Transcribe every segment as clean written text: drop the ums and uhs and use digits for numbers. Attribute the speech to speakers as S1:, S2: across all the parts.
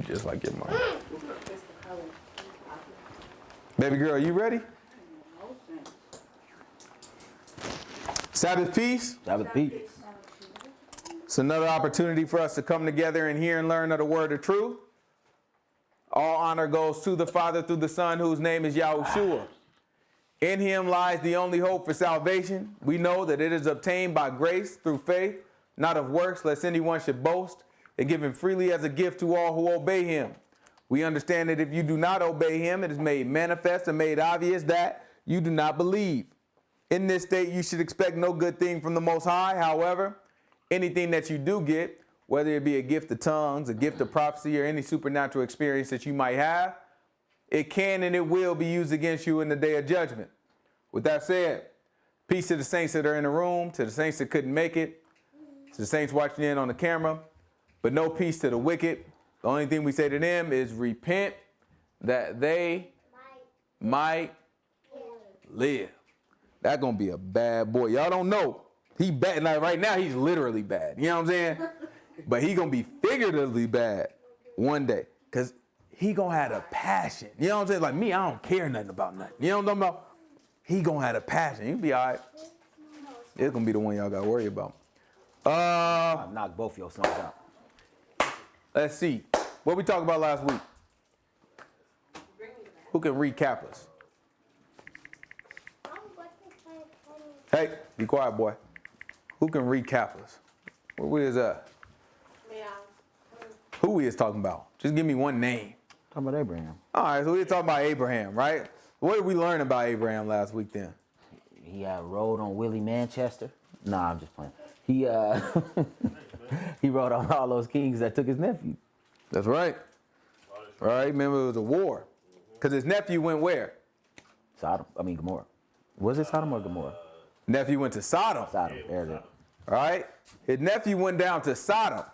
S1: Just like your mom. Baby girl, you ready? Sabbath peace.
S2: Sabbath peace.
S1: It's another opportunity for us to come together and hear and learn of the word of truth. All honor goes to the Father through the Son, whose name is Yahuah. In him lies the only hope for salvation. We know that it is obtained by grace through faith, not of works, lest anyone should boast, and given freely as a gift to all who obey him. We understand that if you do not obey him, it is made manifest and made obvious that you do not believe. In this state, you should expect no good thing from the Most High. However, anything that you do get, whether it be a gift of tongues, a gift of prophecy, or any supernatural experience that you might have, it can and it will be used against you in the day of judgment. With that said, peace to the saints that are in the room, to the saints that couldn't make it, to the saints watching in on the camera, but no peace to the wicked. The only thing we say to them is repent that they might live. That's going to be a bad boy. Y'all don't know. He bad. Like right now, he's literally bad. You know what I'm saying? But he going to be figuratively bad one day because he going to have a passion. You know what I'm saying? Like me, I don't care nothing about nothing. You know what I'm talking about? He going to have a passion. He'll be all right. It's going to be the one y'all got to worry about.
S2: I'll knock both your sons out.
S1: Let's see. What we talked about last week? Who can recap us? Hey, be quiet, boy. Who can recap us? Where we is at? Who we is talking about? Just give me one name.
S2: Talking about Abraham.
S1: All right, so we were talking about Abraham, right? What did we learn about Abraham last week then?
S2: He rode on Willie Manchester. Nah, I'm just playing. He he rode on all those kings that took his nephew.
S1: That's right. Right? Remember, it was a war. Because his nephew went where?
S2: Gomorrah. Was it Sodom or Gomorrah?
S1: Nephew went to Sodom.
S2: Sodom, there it is.
S1: Right? His nephew went down to Sodom.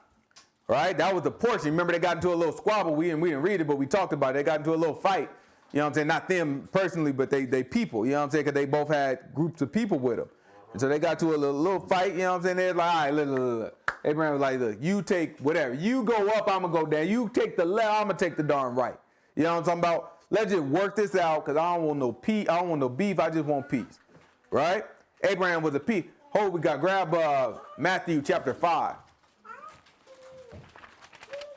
S1: Right? That was the portion. Remember, they got into a little squabble. We didn't read it, but we talked about it. They got into a little fight. You know what I'm saying? Not them personally, but they people. You know what I'm saying? Because they both had groups of people with them. And so they got to a little fight. You know what I'm saying? They're like, all right, look. Abraham was like, look, you take whatever. You go up, I'm going to go down. You take the left, I'm going to take the darn right. You know what I'm talking about? Let's just work this out because I don't want no peace. I don't want no beef. I just want peace. Right? Abraham was a peace. Hold, we got grab Matthew chapter 5.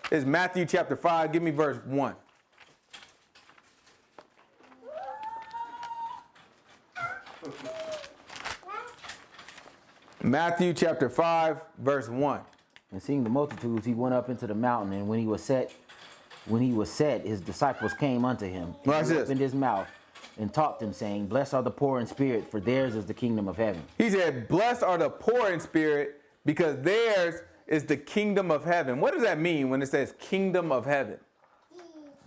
S1: It's Matthew chapter 5. Give me verse 1. Matthew chapter 5, verse 1.
S2: And seeing the multitudes, he went up into the mountain, and when he was set, his disciples came unto him. And he opened his mouth and taught them, saying, Blessed are the poor in spirit, for theirs is the kingdom of heaven.
S1: He said, blessed are the poor in spirit, because theirs is the kingdom of heaven. What does that mean when it says kingdom of heaven?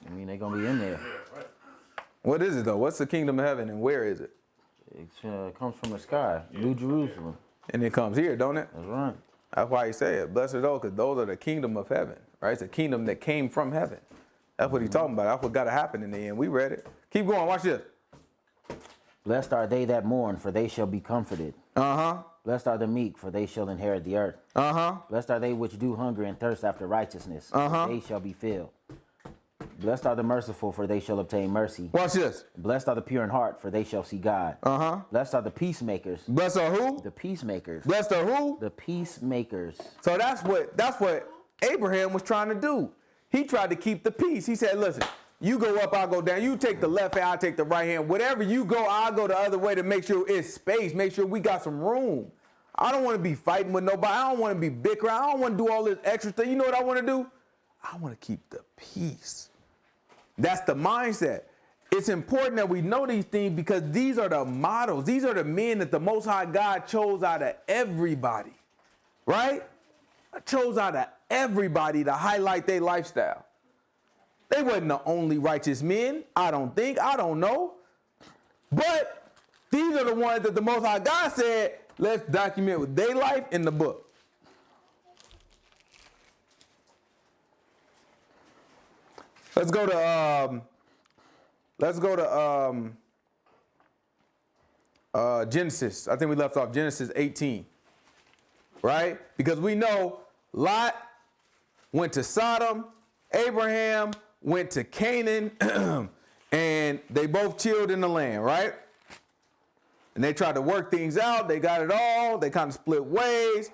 S2: I mean, they're going to be in there.
S1: What is it, though? What's the kingdom of heaven, and where is it?
S2: It comes from the sky, New Jerusalem.
S1: And it comes here, don't it?
S2: That's right.
S1: That's why he said, blessed are those, because those are the kingdom of heaven, right? It's a kingdom that came from heaven. That's what he's talking about. That's what got to happen in the end. We read it. Keep going. Watch this.
S2: Blessed are they that mourn, for they shall be comforted.
S1: Uh-huh.
S2: Blessed are the meek, for they shall inherit the earth.
S1: Uh-huh.
S2: Blessed are they which do hunger and thirst after righteousness,
S1: Uh-huh.
S2: for they shall be filled. Blessed are the merciful, for they shall obtain mercy.
S1: Watch this.
S2: Blessed are the pure in heart, for they shall see God.
S1: Uh-huh.
S2: Blessed are the peacemakers.
S1: Blessed are who?
S2: The peacemakers.
S1: Blessed are who?
S2: The peacemakers.
S1: So that's what Abraham was trying to do. He tried to keep the peace. He said, listen, you go up, I'll go down. You take the left hand, I'll take the right hand. Whatever you go, I'll go the other way to make sure it's space, make sure we got some room. I don't want to be fighting with nobody. I don't want to be bickering. I don't want to do all this extra stuff. You know what I want to do? I want to keep the peace. That's the mindset. It's important that we know these things because these are the models. These are the men that the Most High God chose out of everybody, right? Chose out of everybody to highlight their lifestyle. They wasn't the only righteous men, I don't think. I don't know. But these are the ones that the Most High God said, let's document with their life in the book. Let's go to Genesis. I think we left off Genesis 18, right? Because we know Lot went to Sodom Abraham went to Canaan and they both chilled in the land, right? And they tried to work things out. They got it all. They kind of split ways.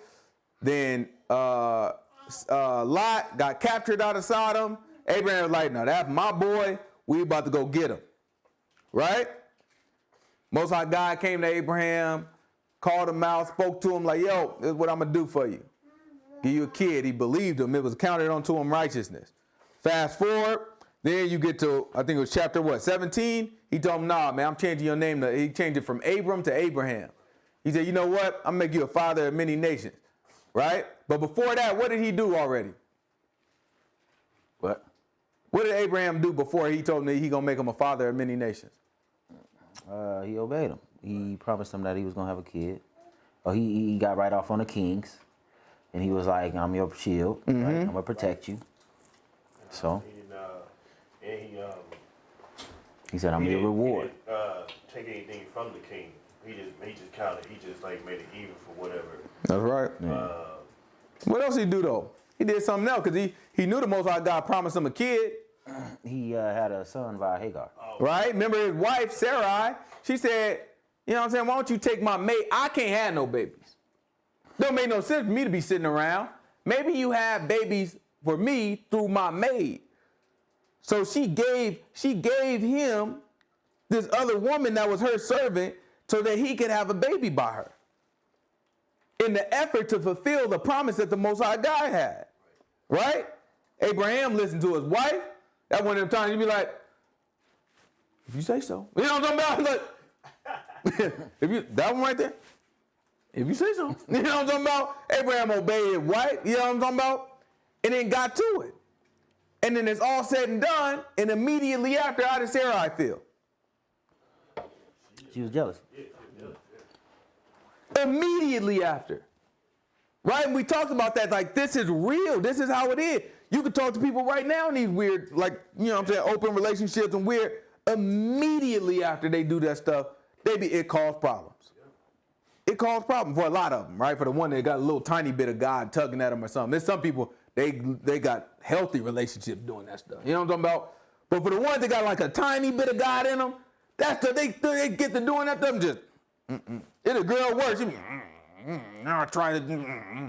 S1: Then Lot got captured out of Sodom. Abraham was like, no, that's my boy. We about to go get him, right? Most High God came to Abraham, called him out, spoke to him like, yo, this is what I'm going to do for you. Give you a kid. He believed him. It was counted unto him righteousness. Fast forward. Then you get to, I think it was chapter 17. He told him, nah, man, I'm changing your name. He changed it from Abram to Abraham. He said, you know what? I'm going to make you a father of many nations, right? But before that, what did he do already?
S2: What?
S1: What did Abraham do before he told him that he going to make him a father of many nations?
S2: He obeyed him. He promised him that he was going to have a kid. Oh, he got right off on the kings. And he was like, I'm your shield. Right? I'm going to protect you. So. He said, I'm your reward.
S3: He didn't take anything from the king. He just counted. He just like made it even for whatever.
S1: That's right. What else did he do though? He did something else because he knew the Most High God promised him a kid.
S2: He had a son via Hagar.
S1: Right? Remember his wife, Sarai, she said, you know what I'm saying, why don't you take my maid? I can't have no babies. Don't make no sense for me to be sitting around. Maybe you have babies for me through my maid. So she gave him this other woman that was her servant so that he could have a baby by her. In the effort to fulfill the promise that the Most High God had. Right? Abraham listened to his wife. That one of them times he'd be like, if you say so. You know what I'm talking about? Like, that one right there. If you say so. You know what I'm talking about? Abraham obeyed his wife. You know what I'm talking about? And then got to it. And then it's all said and done, and immediately after, how did Sarai feel?
S2: She was jealous.
S1: Immediately after. Right? And we talked about that, like, this is real. This is how it is. You can talk to people right now in these weird, like, you know what I'm saying, open relationships and weird. Immediately after they do that stuff, it causes problems. It causes problems for a lot of them, right? For the one that got a little tiny bit of God tugging at them or something. There's some people, they got healthy relationships doing that stuff. You know what I'm talking about? But for the ones that got like a tiny bit of God in them, that's the, they get to doing that stuff just, If a girl works, she now I try to,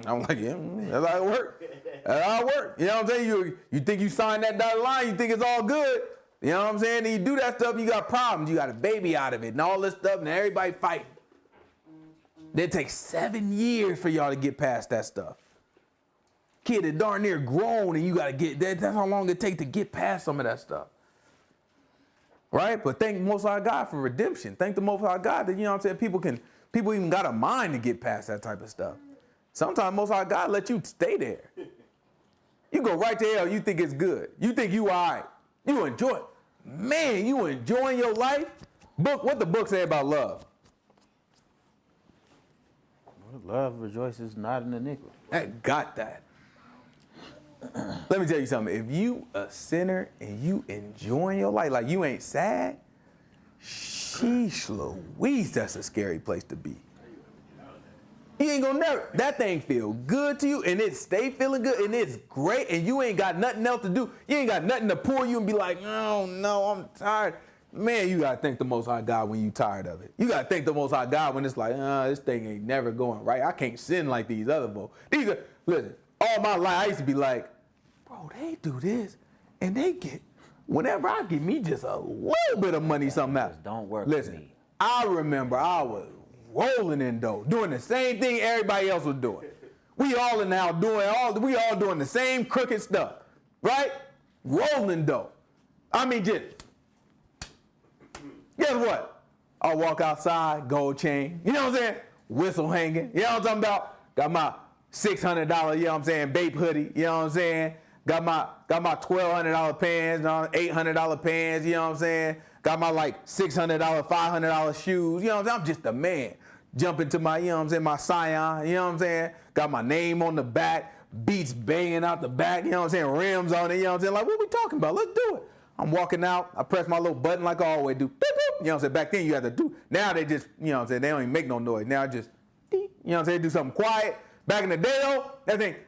S1: I'm like, yeah, that's how it works. That's how it works. You know what I'm saying? You think you signed that dotted line, you think it's all good. You know what I'm saying? And you do that stuff, you got problems. You got a baby out of it and all this stuff, and everybody fighting. It takes 7 years for y'all to get past that stuff. Kid is darn near grown, and you got to get, that's how long it takes to get past some of that stuff. Right? But thank the Most High God for redemption. Thank the Most High God that, you know what I'm saying, people even got a mind to get past that type of stuff. Sometimes Most High God let you stay there. You go right to hell, you think it's good. You think you all right. You enjoy it. Man, you enjoying your life? What the book say about love?
S2: Love rejoices not in iniquity.
S1: I got that. Let me tell you something. If you a sinner and you enjoying your life, like you ain't sad, sheesh Louise, that's a scary place to be. You ain't gonna never, that thing feel good to you and it stay feeling good and it's great and you ain't got nothing else to do. You ain't got nothing to pour you and be like, oh no, I'm tired. Man, you gotta thank the Most High God when you tired of it. You gotta thank the Most High God when it's like, this thing ain't never going right. I can't sin like these other folks. Listen, all my life I used to be like, bro, they do this and they get, whenever I get me just a little bit of money, something else.
S2: Don't work
S1: Listen,
S2: for me.
S1: I remember I was rolling in dough, doing the same thing everybody else was doing. We all are now we all doing the same crooked stuff, right? Rolling dough. I mean, just, guess what? I'll walk outside, gold chain, you know what I'm saying? Whistle hanging, you know what I'm talking about? Got my $600, you know what I'm saying, Bape hoodie, you know what I'm saying? Got my $1,200 pants, $800 pants, you know what I'm saying? Got my like $600, $500 shoes, you know what I'm saying? I'm just a man. Jump into my, you know what I'm saying, my Scion, you know what I'm saying? Got my name on the back, beats banging out the back, you know what I'm saying? Rims on it, you know what I'm saying? Like, what we talking about? Let's do it. I'm walking out, I press my little button like I always do. Boop, boop. You know what I'm saying? Back then you had to do, now they just, you know what I'm saying, they don't even make no noise. Now just, you know what I'm saying, do something quiet. Back in the day though, that thing, boop,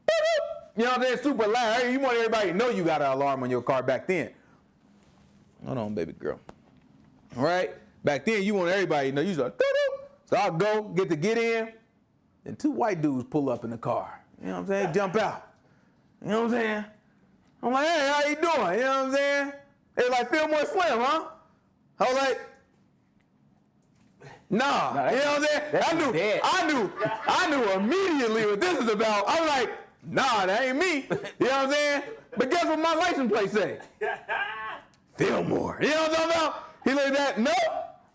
S1: boop. You know what I'm saying? Super loud. You want everybody to know you got an alarm on your car back then. Hold on, baby girl. All right? Back then, you want everybody to know. You was like, doo-doo. So I'll go, get in, and 2 white dudes pull up in the car. You know what I'm saying? Jump out. You know what I'm saying? I'm like, hey, how you doing? You know what I'm saying? They like, feel more slim, huh? I was like, nah. You know what I'm saying? I knew immediately what this is about. I'm like, nah, that ain't me. You know what I'm saying? But guess what my license plate say? Fillmore. You know what I'm talking about? He looked at that, no.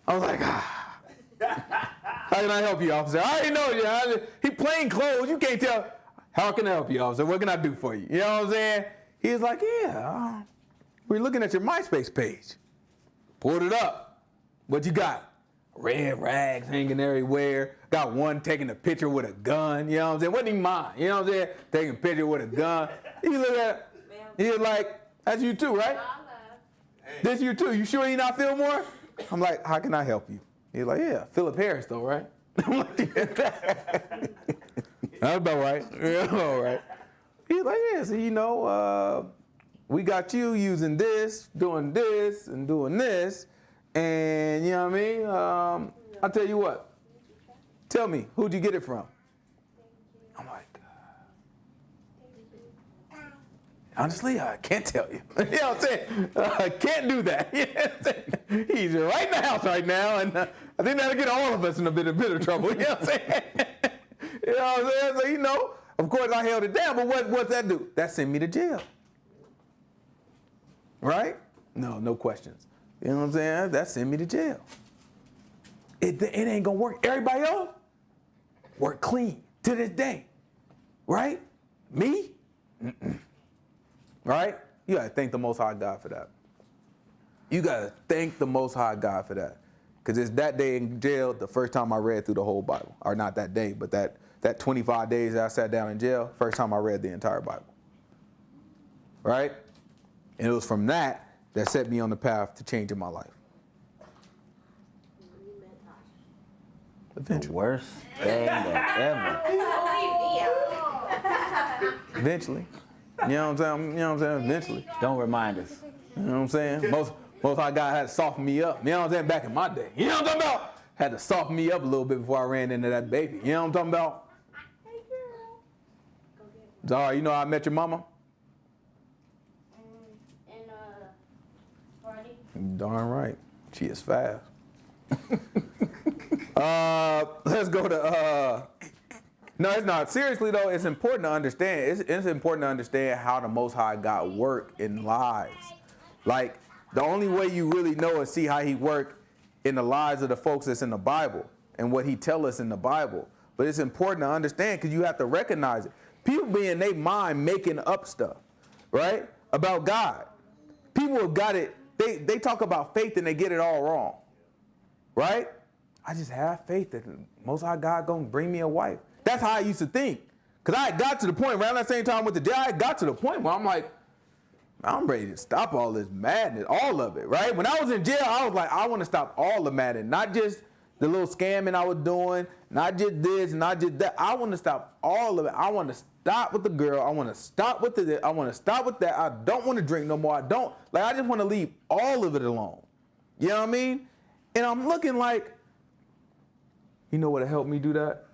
S1: I was like, ah. How can I help you, officer? I already know you. He plain clothes. You can't tell. How can I help you, officer? What can I do for you? You know what I'm saying? He was like, yeah, we're looking at your MySpace page. Pulled it up. What you got? Red rags hanging everywhere. Got one taking a picture with a gun. You know what I'm saying? Wasn't even mine. You know what I'm saying? Taking a picture with a gun. He looked at it. He was like, that's you too, right? This you too. You sure you not Fillmore? I'm like, how can I help you? He's like, yeah, Philip Harris though, right? I'm like, yeah. That's about right. Yeah, all right. He's like, yeah, so you know, we got you using this, doing this, and doing this. And you know what I mean? I'll tell you what. Tell me, who'd you get it from? I'm like, honestly, I can't tell you. You know what I'm saying? I can't do that. You know what I'm saying? He's right in the house right now, and I think that'll get all of us in a bit of trouble. You know what I'm saying? You know what I'm saying? So, you know, of course I held it down, but what's that do? That sent me to jail. Right? No questions. You know what I'm saying? That sent me to jail. It ain't gonna work. Everybody else work clean to this day. Right? Me? Mm-mm. Right? You gotta thank the Most High God for that. You gotta thank the Most High God for that. Because it's that day in jail, the first time I read through the whole Bible. Or not that day, but that 25 days that I sat down in jail, first time I read the entire Bible. Right? And it was from that set me on the path to changing my life. Eventually.
S2: The worst thing that ever.
S1: Eventually. You know what I'm saying? Eventually.
S2: Don't remind us.
S1: You know what I'm saying? Most High God had to soften me up. You know what I'm saying? Back in my day. You know what I'm talking about? Had to soften me up a little bit before I ran into that baby. You know what I'm talking about? Zara, you know how I met your mama?
S4: In a party.
S1: Darn right. She is fast. Let's go to no, it's not. Seriously though, it's important to understand. It's important to understand how the Most High God work in lives. Like the only way you really know is see how he work in the lives of the folks that's in the Bible and what he tell us in the Bible. But it's important to understand because you have to recognize it. People be in their mind making up stuff, right? About God. People have got it. They talk about faith and they get it all wrong, right? I just have faith that the Most High God gonna bring me a wife. That's how I used to think. Because I got to the point, around that same time with the jail, I got to the point where I'm like, I'm ready to stop all this madness, all of it, right? When I was in jail, I was like, I want to stop all the madness, not just the little scamming I was doing, not just this, not just that. I want to stop all of it. I want to stop with the girl. I want to stop with the. I want to stop with that. I don't want to drink no more. I just want to leave all of it alone. You know what I mean? And I'm looking like, you know what'll help me do that?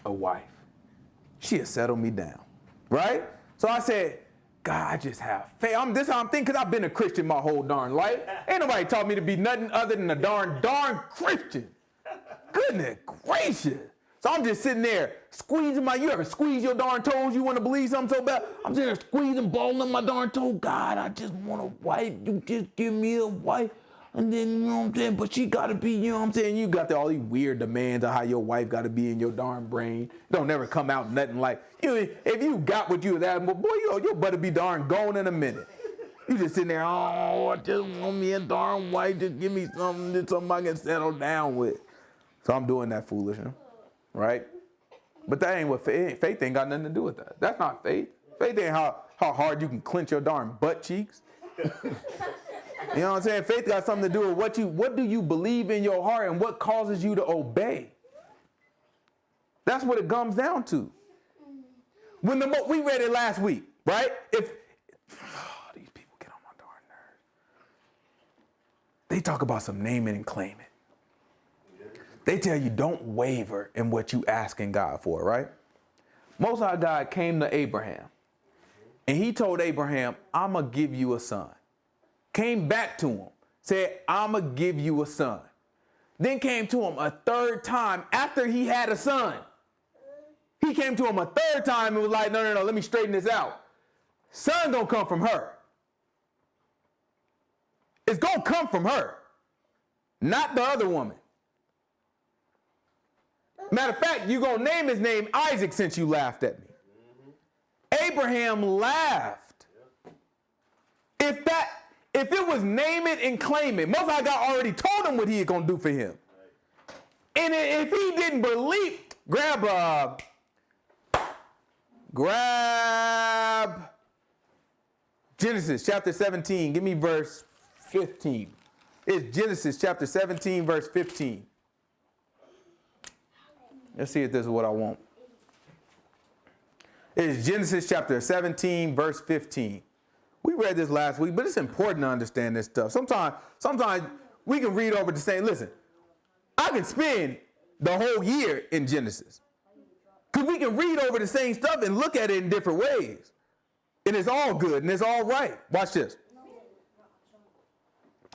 S1: A wife. She'll settle me down, right? So I said, God, I just have faith. This how I'm thinking, because I've been a Christian my whole darn life. Ain't nobody taught me to be nothing other than a darn Christian. Goodness gracious. So I'm just sitting there squeezing you ever squeeze your darn toes? You want to believe something so bad? I'm sitting there squeezing, balling my darn toe. God, I just want a wife. You just give me a wife. And then, you know what I'm saying? But she got to be, you know what I'm saying? You got all these weird demands on how your wife got to be in your darn brain. It don't never come out nothing like, if you got what you was asking, boy, your butt be darn gone in a minute. You just sitting there, oh, I just want me a darn wife. Just give me something I can settle down with. So I'm doing that foolishness, right? But that ain't what faith ain't got nothing to do with that. That's not faith. Faith ain't how hard you can clench your darn butt cheeks. You know what I'm saying? Faith got something to do with what do you believe in your heart and what causes you to obey. That's what it comes down to. we read it last week, right? These people get on my darn nerves. They talk about some name it and claim it. They tell you don't waver in what you asking God for, right? Most High God came to Abraham, and he told Abraham, I'm going to give you a son. Came back to him, said, I'm going to give you a son. Then came to him a third time after he had a son. He came to him a third time and was like, no, let me straighten this out. Son gonna come from her. It's gonna come from her, not the other woman. Matter of fact, you're gonna name his name Isaac since you laughed at me. Abraham laughed. If it was name it and claim it, Most High God already told him what he was gonna do for him. And if he didn't believe, grab Genesis chapter 17. Give me verse 15. It's Genesis chapter 17, verse 15. Let's see if this is what I want. It's Genesis chapter 17, verse 15. We read this last week, but it's important to understand this stuff. Sometimes we can read over the same. Listen, I can spend the whole year in Genesis. Because we can read over the same stuff and look at it in different ways. And it's all good and it's all right. Watch this.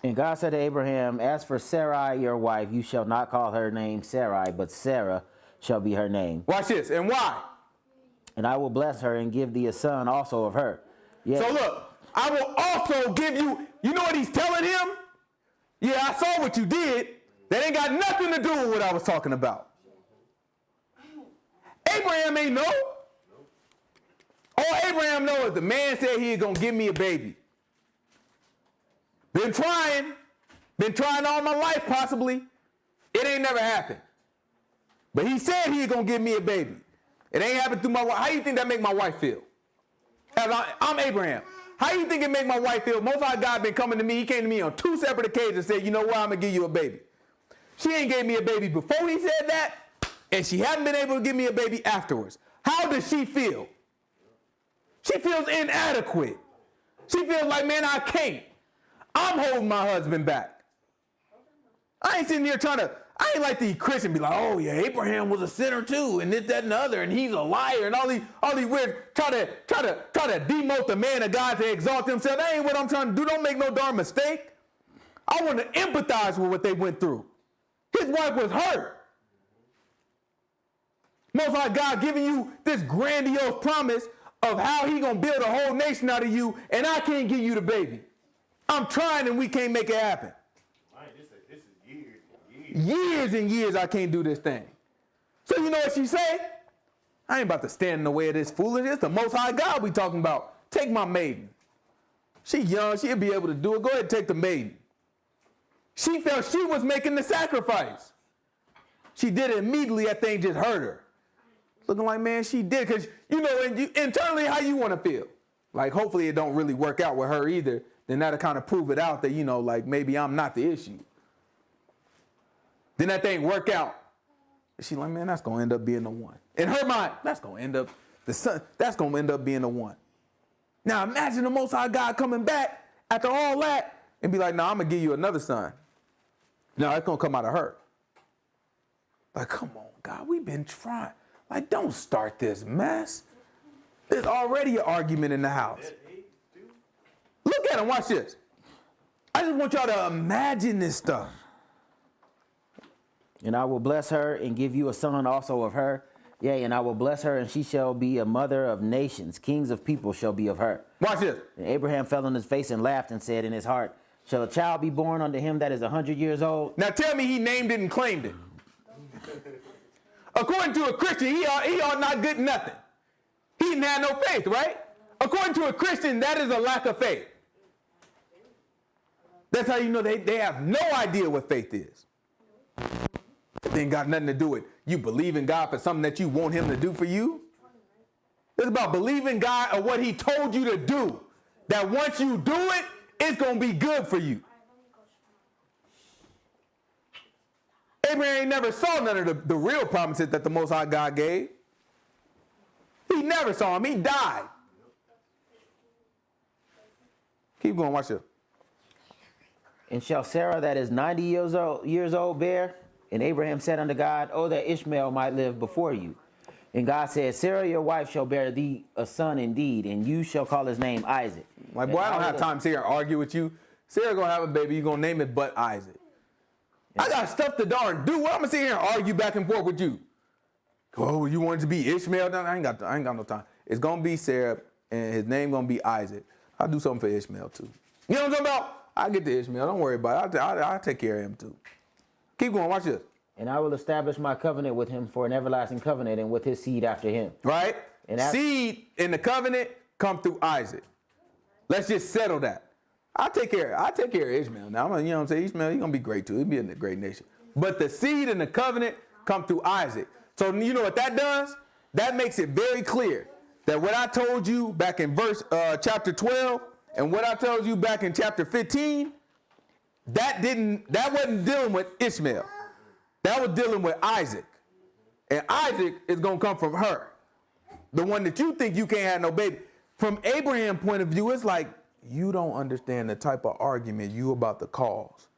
S2: And God said to Abraham, as for Sarai, your wife, you shall not call her name Sarai, but Sarah shall be her name.
S1: Watch this. And why?
S2: And I will bless her and give thee a son also of her. Yes.
S1: So look, I will also give you, you know what he's telling him? Yeah, I saw what you did. That ain't got nothing to do with what I was talking about. Abraham ain't know. All Abraham knows is the man said he was going to give me a baby. Been trying all my life possibly. It ain't never happened. But he said he was going to give me a baby. It ain't happened through my wife. How do you think that make my wife feel? I'm Abraham. How do you think it make my wife feel? Most High God been coming to me. He came to me on 2 separate occasions and said, you know what, I'm going to give you a baby. She ain't gave me a baby before he said that, and she hadn't been able to give me a baby afterwards. How does she feel? She feels inadequate. She feels like, man, I can't. I'm holding my husband back. I ain't sitting here I ain't like the Christian be like, oh yeah, Abraham was a sinner too, and this, that, and the other, and he's a liar, and all these weird, try to demote the man of God to exalt himself. That ain't what I'm trying to do. Don't make no darn mistake. I want to empathize with what they went through. His wife was hurt. Most High God giving you this grandiose promise of how he gonna build a whole nation out of you, and I can't give you the baby. I'm trying and we can't make it happen.
S3: This is years and years.
S1: Years and years I can't do this thing. So you know what she say? I ain't about to stand in the way of this foolishness. It's the Most High God we talking about. Take my maiden. She young, she'll be able to do it. Go ahead and take the maiden. She felt she was making the sacrifice. She did it immediately. That thing just hurt her. Looking like, man, she did. Because, you know, internally, how you want to feel. Like, hopefully it don't really work out with her either. Then that'll kind of prove it out that, you know, like, maybe I'm not the issue. Then that thing work out. And she's like, man, that's going to end up being the one. In her mind, that's going to end up being the one. Now, imagine the Most High God coming back after all that and be like, no, I'm going to give you another son. No, it's going to come out of her. Like, come on, God, we've been trying. Like, don't start this mess. There's already an argument in the house. Look at him, watch this. I just want y'all to imagine this stuff.
S2: And I will bless her and give you a son also of her. Yea, and I will bless her, and she shall be a mother of nations. Kings of people shall be of her.
S1: Watch this.
S2: And Abraham fell on his face and laughed and said in his heart, shall a child be born unto him that is 100 years old?
S1: Now tell me he named it and claimed it. According to a Christian, he ought not good nothing. He didn't have no faith, right? According to a Christian, that is a lack of faith. That's how you know they have no idea what faith is. It ain't got nothing to do with you believe in God for something that you want him to do for you. It's about believing God or what he told you to do. That once you do it, it's going to be good for you. Abraham ain't never saw none of the real promises that the Most High God gave. He never saw him. He died. Keep going. Watch it.
S2: And shall Sarah that is 90 years old bear? And Abraham said unto God, oh, that Ishmael might live before you. And God said, Sarah your wife shall bear thee a son indeed, and you shall call his name Isaac.
S1: Like, boy, I don't have time to sit here and argue with you. Sarah gonna have a baby. You're gonna name it but Isaac. I got stuff to darn do. What I'm gonna sit here and argue back and forth with you? Oh, you want it to be Ishmael? I ain't got no time. It's gonna be Sarah, and his name gonna be Isaac. I'll do something for Ishmael too. You know what I'm talking about? I'll get to Ishmael. Don't worry about it. I'll take care of him too. Keep going. Watch this.
S2: And I will establish my covenant with him for an everlasting covenant, and with his seed after him.
S1: Right?
S2: And
S1: seed in the covenant come through Isaac. Let's just settle that. I'll take care of Ishmael. Now, you know what I'm saying? Ishmael, he's going to be great too. He'll be in a great nation. But the seed in the covenant come through Isaac. So you know what that does? That makes it very clear that what I told you back in chapter 12 and what I told you back in chapter 15, that wasn't dealing with Ishmael. That was dealing with Isaac. And Isaac is going to come from her. The one that you think you can't have no baby. From Abraham's point of view, it's like, you don't understand the type of argument you about to cause.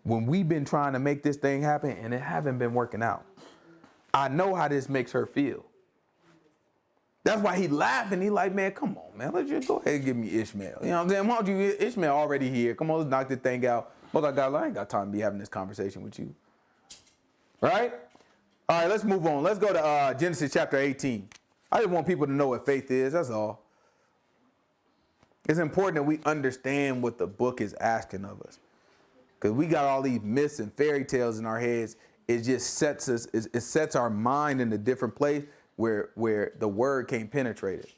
S1: When we've been trying to make this thing happen and it haven't been working out. I know how this makes her feel. That's why he laughing. He like, man, come on, man. Let's just go ahead and give me Ishmael. You know what I'm saying? Why don't you, Ishmael already here. Come on, let's knock this thing out. Well, I ain't got time to be having this conversation with you. Right? All right, let's move on. Let's go to Genesis chapter 18. I just want people to know what faith is. That's all. It's important that we understand what the book is asking of us. Because we got all these myths and fairy tales in our heads. It just sets us, it sets our mind in a different place where the word can't penetrate it.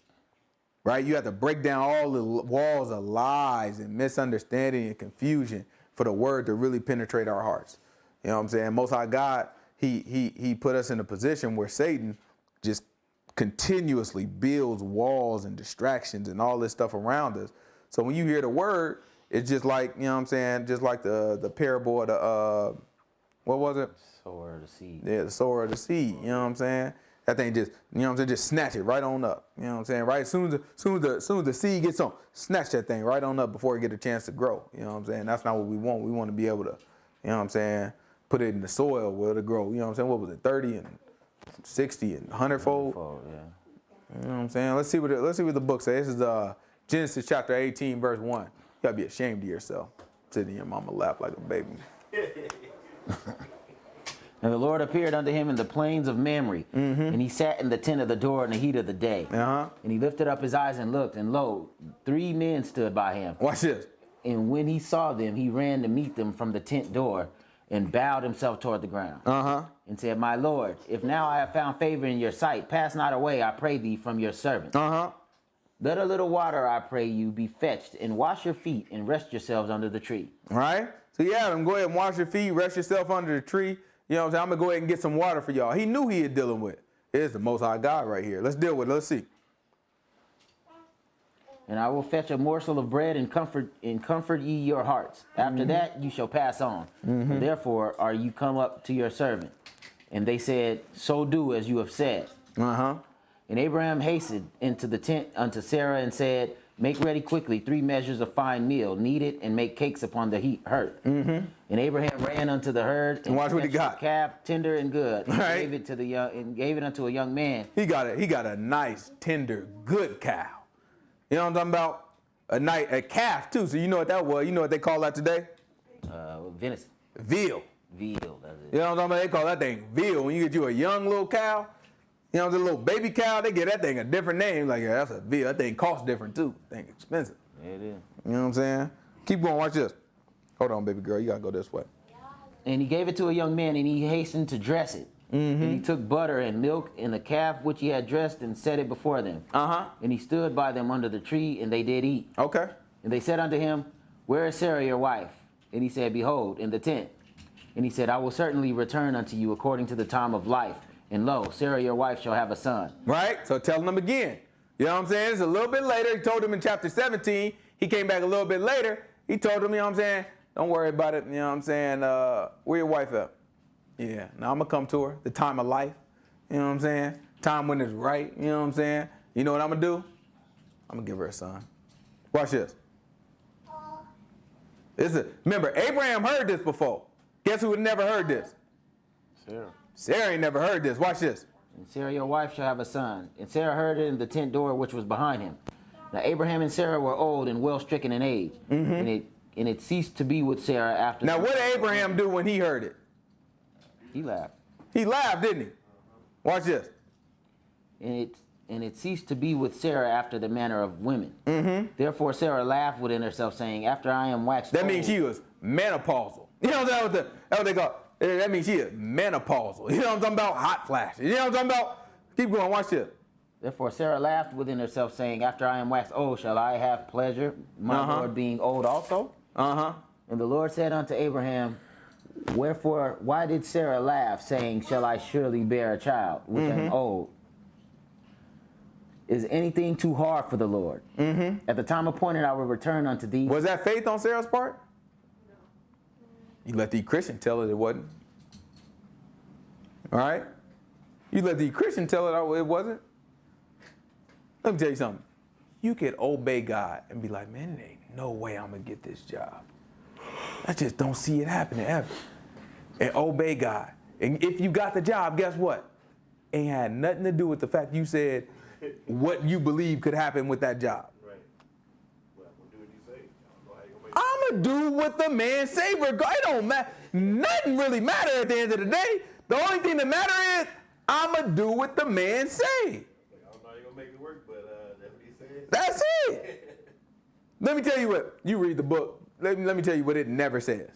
S1: Right? You have to break down all the walls of lies and misunderstanding and confusion for the word to really penetrate our hearts. You know what I'm saying? Most High God, he put us in a position where Satan just continuously builds walls and distractions and all this stuff around us. So when you hear the word, it's just like, you know what I'm saying, just like the parable of the, what was it?
S2: Sower of the seed.
S1: Yeah, the sower of the seed, you know what I'm saying? That thing just, you know what I'm saying, just snatch it right on up. You know what I'm saying? Right? As soon as the seed gets on, snatch that thing right on up before it get a chance to grow. You know what I'm saying? That's not what we want. We want to be able to, you know what I'm saying, put it in the soil where it'll grow. You know what I'm saying? What was it, 30 and 60 and 100-fold?
S2: Yeah.
S1: You know what I'm saying? Let's see what the book says. This is Genesis chapter 18, verse 1. You gotta be ashamed of yourself, sitting in your mama's lap like a baby.
S2: And the Lord appeared unto him in the plains of Mamre, and he sat in the tent of the door in the heat of the day. And he lifted up his eyes and looked, and lo, 3 men stood by him.
S1: Watch this.
S2: And when he saw them, he ran to meet them from the tent door, and bowed himself toward the ground. And said, my Lord, if now I have found favor in your sight, pass not away, I pray thee, from your servant. Let a little water, I pray you, be fetched, and wash your feet, and rest yourselves under the tree.
S1: All right? So yeah, go ahead and wash your feet, rest yourself under the tree. You know what I'm saying? I'm going to go ahead and get some water for y'all. He knew he was dealing with. It's the Most High God right here. Let's deal with it. Let's see.
S2: And I will fetch a morsel of bread and comfort ye your hearts. After that you shall pass on. And therefore are you come up to your servant. And they said, so do as you have said. And Abraham hastened into the tent unto Sarah and said, make ready quickly 3 measures of fine meal, knead it, and make cakes upon the herd. And Abraham ran unto the herd and
S1: watch what he got.
S2: A calf tender and good, and
S1: right.
S2: gave it unto a young man.
S1: He got a nice, tender, good cow. You know what I'm talking about? A calf too. So you know what that was? You know what they call that today?
S2: Venison.
S1: Veal.
S2: Veal, that's it.
S1: You know what I'm talking about? They call that thing veal. When you get you a young little cow, you know, the little baby cow, they get that thing a different name. Like, yeah, that's a veal. That thing costs different too. That thing expensive.
S2: Yeah, it is.
S1: You know what I'm saying? Keep going. Watch this. Hold on, baby girl. You got to go this way.
S2: And he gave it to a young man, and he hastened to dress it. And he took butter and milk and the calf which he had dressed and set it before them. And he stood by them under the tree, and they did eat.
S1: Okay.
S2: And they said unto him, where is Sarah your wife? And he said, behold, in the tent. And he said, I will certainly return unto you according to the time of life. And lo, Sarah your wife shall have a son.
S1: Right? So telling them again. You know what I'm saying? It's a little bit later. He told them in chapter 17. He came back a little bit later. He told them, you know what I'm saying? Don't worry about it. You know what I'm saying? Where your wife at? Yeah. Now I'm going to come to her. The time of life. You know what I'm saying? time when it's right. You know what I'm saying? You know what I'm going to do? I'm going to give her a son. Watch this. Remember, Abraham heard this before. Guess who had never heard this?
S3: Sarah.
S1: Sarah ain't never heard this. Watch this.
S2: And Sarah, your wife, shall have a son. And Sarah heard it in the tent door which was behind him. Now Abraham and Sarah were old and well stricken in age. And it ceased to be with Sarah after.
S1: Now, what did Abraham do when he heard it?
S2: He laughed.
S1: He laughed, didn't he? Watch this.
S2: And it ceased to be with Sarah after the manner of women. Therefore Sarah laughed within herself, saying, after I am waxed
S1: That
S2: old.
S1: means she was menopausal. You know that's what they call. That means she is menopausal. You know what I'm talking about? Hot flashes. You know what I'm talking about? Keep going. Watch this.
S2: Therefore Sarah laughed within herself, saying, after I am waxed old, shall I have pleasure, my Lord being old also? And the Lord said unto Abraham, wherefore, why did Sarah laugh, saying, shall I surely bear a child, which am old? Is anything too hard for the Lord? At the time appointed, I will return unto thee.
S1: Was that faith on Sarah's part? You let the Christian tell it wasn't. All right? You let the Christian tell it wasn't. Let me tell you something. You could obey God and be like, man, it ain't no way I'm going to get this job. I just don't see it happening ever. And obey God. And if you got the job, guess what? Ain't had nothing to do with the fact you said what you believe could happen with that job.
S3: Right. Well, do what you say.
S1: I'm going to do what the man say. It don't matter. Nothing really matter at the end of the day. The only thing that matter is I'm going to do what the man say.
S3: I don't know how you're going to make it work, but that's what he said.
S1: That's it. Let me tell you what. You read the book. Let me tell you what it never says.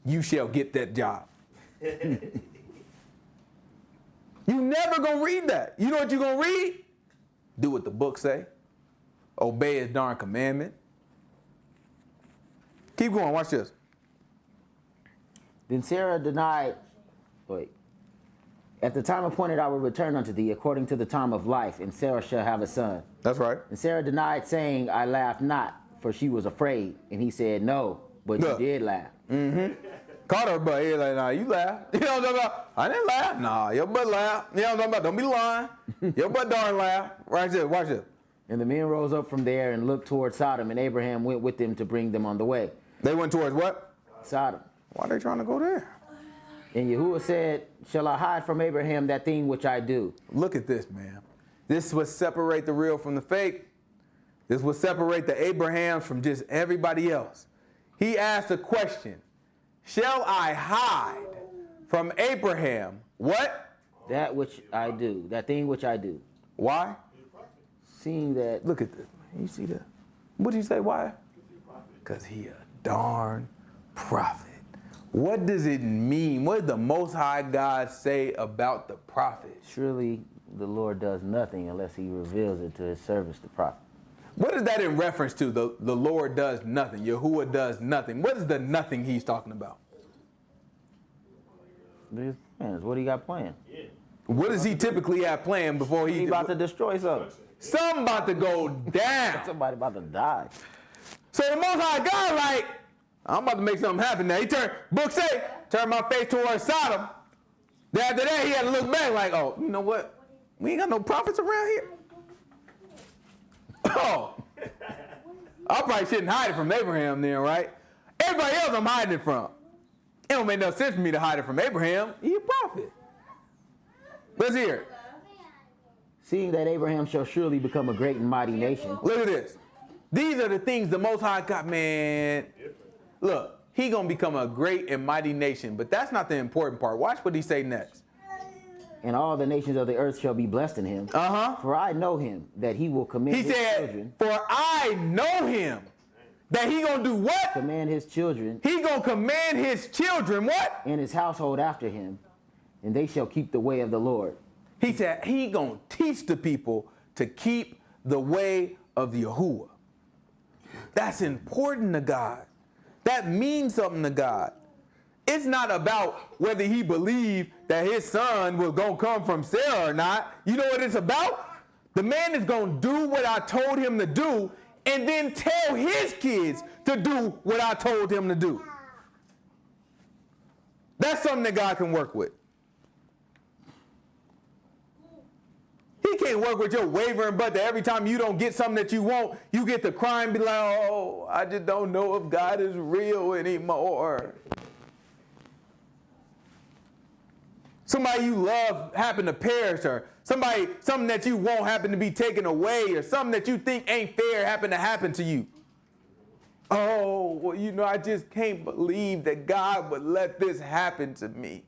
S1: You shall get that job. You never going to read that. You know what you're going to read? Do what the book say. Obey his darn commandment. Keep going. Watch this.
S2: Then Sarah denied, at the time appointed I will return unto thee according to the time of life, and Sarah shall have a son.
S1: That's right.
S2: And Sarah denied, saying, I laughed not, for she was afraid. And he said, no, but you did laugh.
S1: Caught her butt. He like, nah, you laugh. You know what I'm talking about? I didn't laugh. Nah, your butt laugh. You know what I'm talking about? Don't be lying. Your butt darn laugh. Right there. Watch this.
S2: And the men rose up from there and looked toward Sodom, and Abraham went with them to bring them on the way.
S1: They went towards what?
S2: Sodom.
S1: Why are they trying to go there?
S2: And Yahuah said, shall I hide from Abraham that thing which I do?
S1: Look at this, man. This would separate the real from the fake. This would separate the Abrahams from just everybody else. He asked a question. Shall I hide from Abraham what?
S2: That which I do. That thing which I do.
S1: Why?
S2: Seeing that.
S1: Look at this, man. You see that? What did you say? Why? Because he a darn prophet. What does it mean? What did the Most High God say about the prophet?
S2: Surely the Lord does nothing unless he reveals it to his servants, the prophet.
S1: What is that in reference to? The Lord does nothing. Yahuah does nothing. What is the nothing he's talking about?
S2: His plans. What he got planned?
S3: Yeah.
S1: What does he typically have planned before
S2: He about to destroy something.
S1: Something about to go down.
S2: Somebody about to die.
S1: So the Most High God, like, I'm about to make something happen now. He turned, book say, turned my face towards Sodom. Then after that, he had to look back like, oh, you know what? We ain't got no prophets around here. Oh, I probably shouldn't hide it from Abraham then, right? Everybody else I'm hiding it from. It don't make no sense for me to hide it from Abraham. He a prophet. Let's hear it.
S2: Seeing that Abraham shall surely become a great and mighty nation.
S1: Look at this. These are the things the Most High God, man. Look, he going to become a great and mighty nation, but that's not the important part. Watch what he say next.
S2: And all the nations of the earth shall be blessed in him. For I know him, that he will command his children.
S1: For I know him, that he going to do what?
S2: Command his children.
S1: He going to command his children what?
S2: And his household after him, and they shall keep the way of the Lord.
S1: He said he going to teach the people to keep the way of Yahuah. That's important to God. That means something to God. It's not about whether he believed that his son was going to come from Sarah or not. You know what it's about? The man is going to do what I told him to do and then tell his kids to do what I told him to do. That's something that God can work with. He can't work with your wavering butt that every time you don't get something that you want, you get to cry and be like, oh, I just don't know if God is real anymore. Somebody you love happen to perish, or something that you want happen to be taken away, or something that you think ain't fair happen to happen to you. Oh, well, I just can't believe that God would let this happen to me.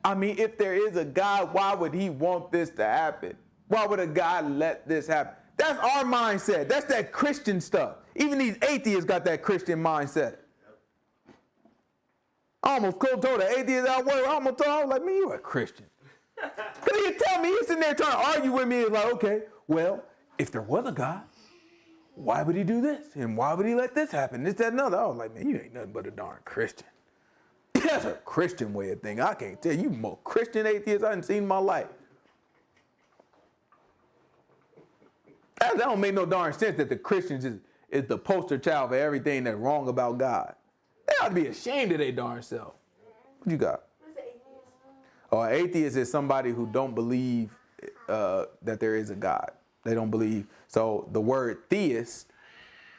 S1: If there is a God, why would he want this to happen? Why would a God let this happen? That's our mindset. That's that Christian stuff. Even these atheists got that Christian mindset. I almost told an atheist out there, I was like, man, you a Christian. Because he tell me, he's sitting there trying to argue with me. He's like, okay, well, if there was a God, why would he do this? And why would he let this happen? This, that, and other. I was like, man, you ain't nothing but a darn Christian. That's a Christian way of thinking. I can't tell you more Christian atheists I haven't seen in my life. That don't make no darn sense that the Christians is the poster child for everything that's wrong about God. They ought to be ashamed of their darn self. What you got? An atheist is somebody who don't believe that there is a God. They don't believe. So the word theist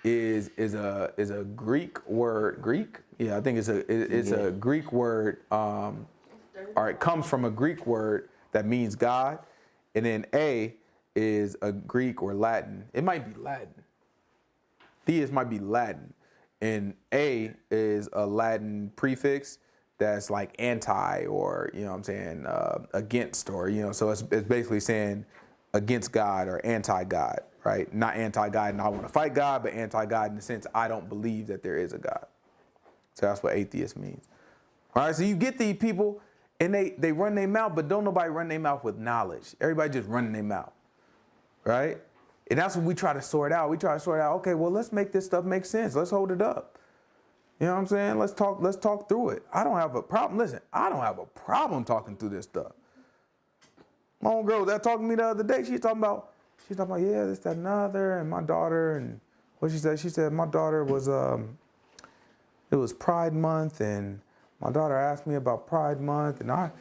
S1: is a Greek word. Greek? Yeah, I think it's a Greek word. Or it comes from a Greek word that means God, and then A is a Greek or Latin. It might be Latin. Theist might be Latin, and A is a Latin prefix that's like anti, or against, or so it's basically saying against God or anti-God, right? Not anti-God and I want to fight God, but anti-God in the sense I don't believe that there is a God. So that's what atheist means. All right, so you get these people and they run their mouth, but don't nobody run their mouth with knowledge. Everybody just running their mouth, right? And that's what we try to sort out. We try to sort out, okay, well, let's make this stuff make sense. Let's hold it up. You know what I'm saying? Let's talk through it. I don't have a problem. Listen, I don't have a problem talking through this stuff. My own girl that talked to me the other day, she's talking about, yeah, this, that, and other, and my daughter, and what she said, my daughter was, it was Pride Month, and my daughter asked me about Pride Month, and I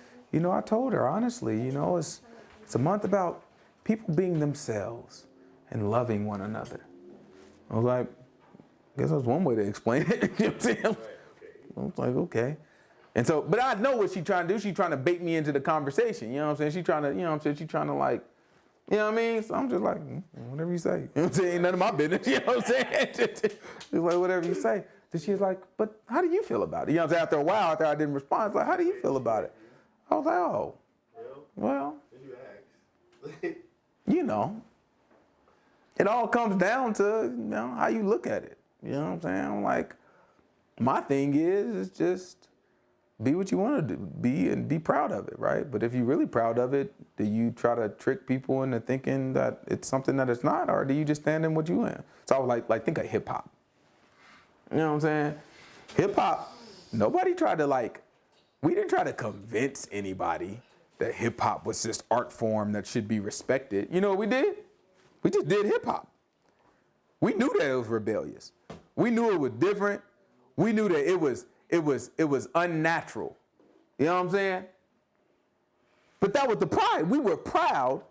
S1: told her, honestly, it's a month about people being themselves and loving one another. I was like, I guess that's one way to explain it. You know what I'm saying? I was like, okay. And so, but I know what she's trying to do. She's trying to bait me into the conversation. You know what I'm saying? She's trying to, she's trying to like, you know what I mean? So I'm just like, whatever you say. You know what I'm saying? Ain't none of my business. You know what I'm saying? It's like, whatever you say. Then she's like, but how do you feel about it? You know what I'm saying? After a while, after I didn't respond, it's like, how do you feel about it? I was like, oh, well, it all comes down to, how you look at it. You know what I'm saying? I'm like, my thing is just be what you want to do, be and be proud of it, right? But if you're really proud of it, do you try to trick people into thinking that it's something that it's not, or do you just stand in what you in? So I was like think of hip hop. You know what I'm saying? Hip hop, nobody tried to we didn't try to convince anybody that hip hop was this art form that should be respected. You know what we did? We just did hip hop. We knew that it was rebellious. We knew it was different. We knew that it was unnatural. You know what I'm saying? But that was the pride. We were proud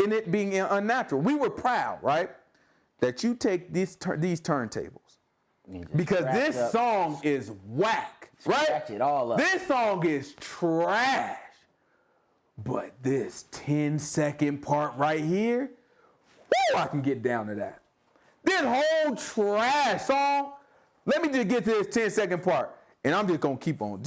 S1: in it being unnatural. We were proud, right? That you take these turntables. Because this song is whack, right?
S2: Scratch it all up.
S1: This song is trash. But this 10-second part right here, woo, I can get down to that. This whole trash song, let me just get to this 10-second part, and I'm just going to keep on.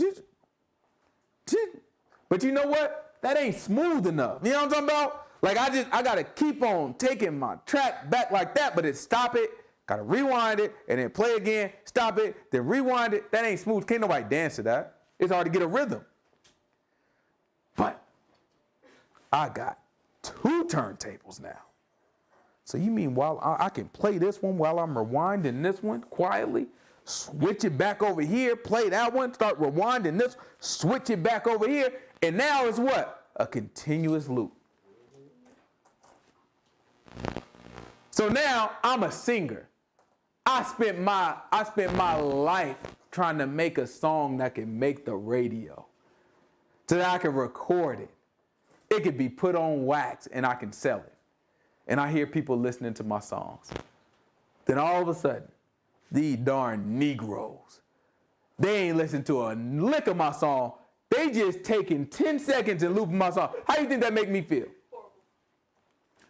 S1: But you know what? That ain't smooth enough. You know what I'm talking about? Like, I got to keep on taking my track back like that, but stop it. Got to rewind it, and then play again, stop it, then rewind it. That ain't smooth. Can't nobody dance to that. It's hard to get a rhythm. But I got 2 turntables now. So you mean while I can play this one while I'm rewinding this one quietly, switch it back over here, play that one, start rewinding this, switch it back over here, and now it's what? A continuous loop. So now I'm a singer. I spent my life trying to make a song that can make the radio so that I can record it It could be put on wax and I can sell it. And I hear people listening to my songs. Then all of a sudden, these darn Negroes, they ain't listened to a lick of my song. They just taking 10 seconds and looping my song. How you think that make me feel?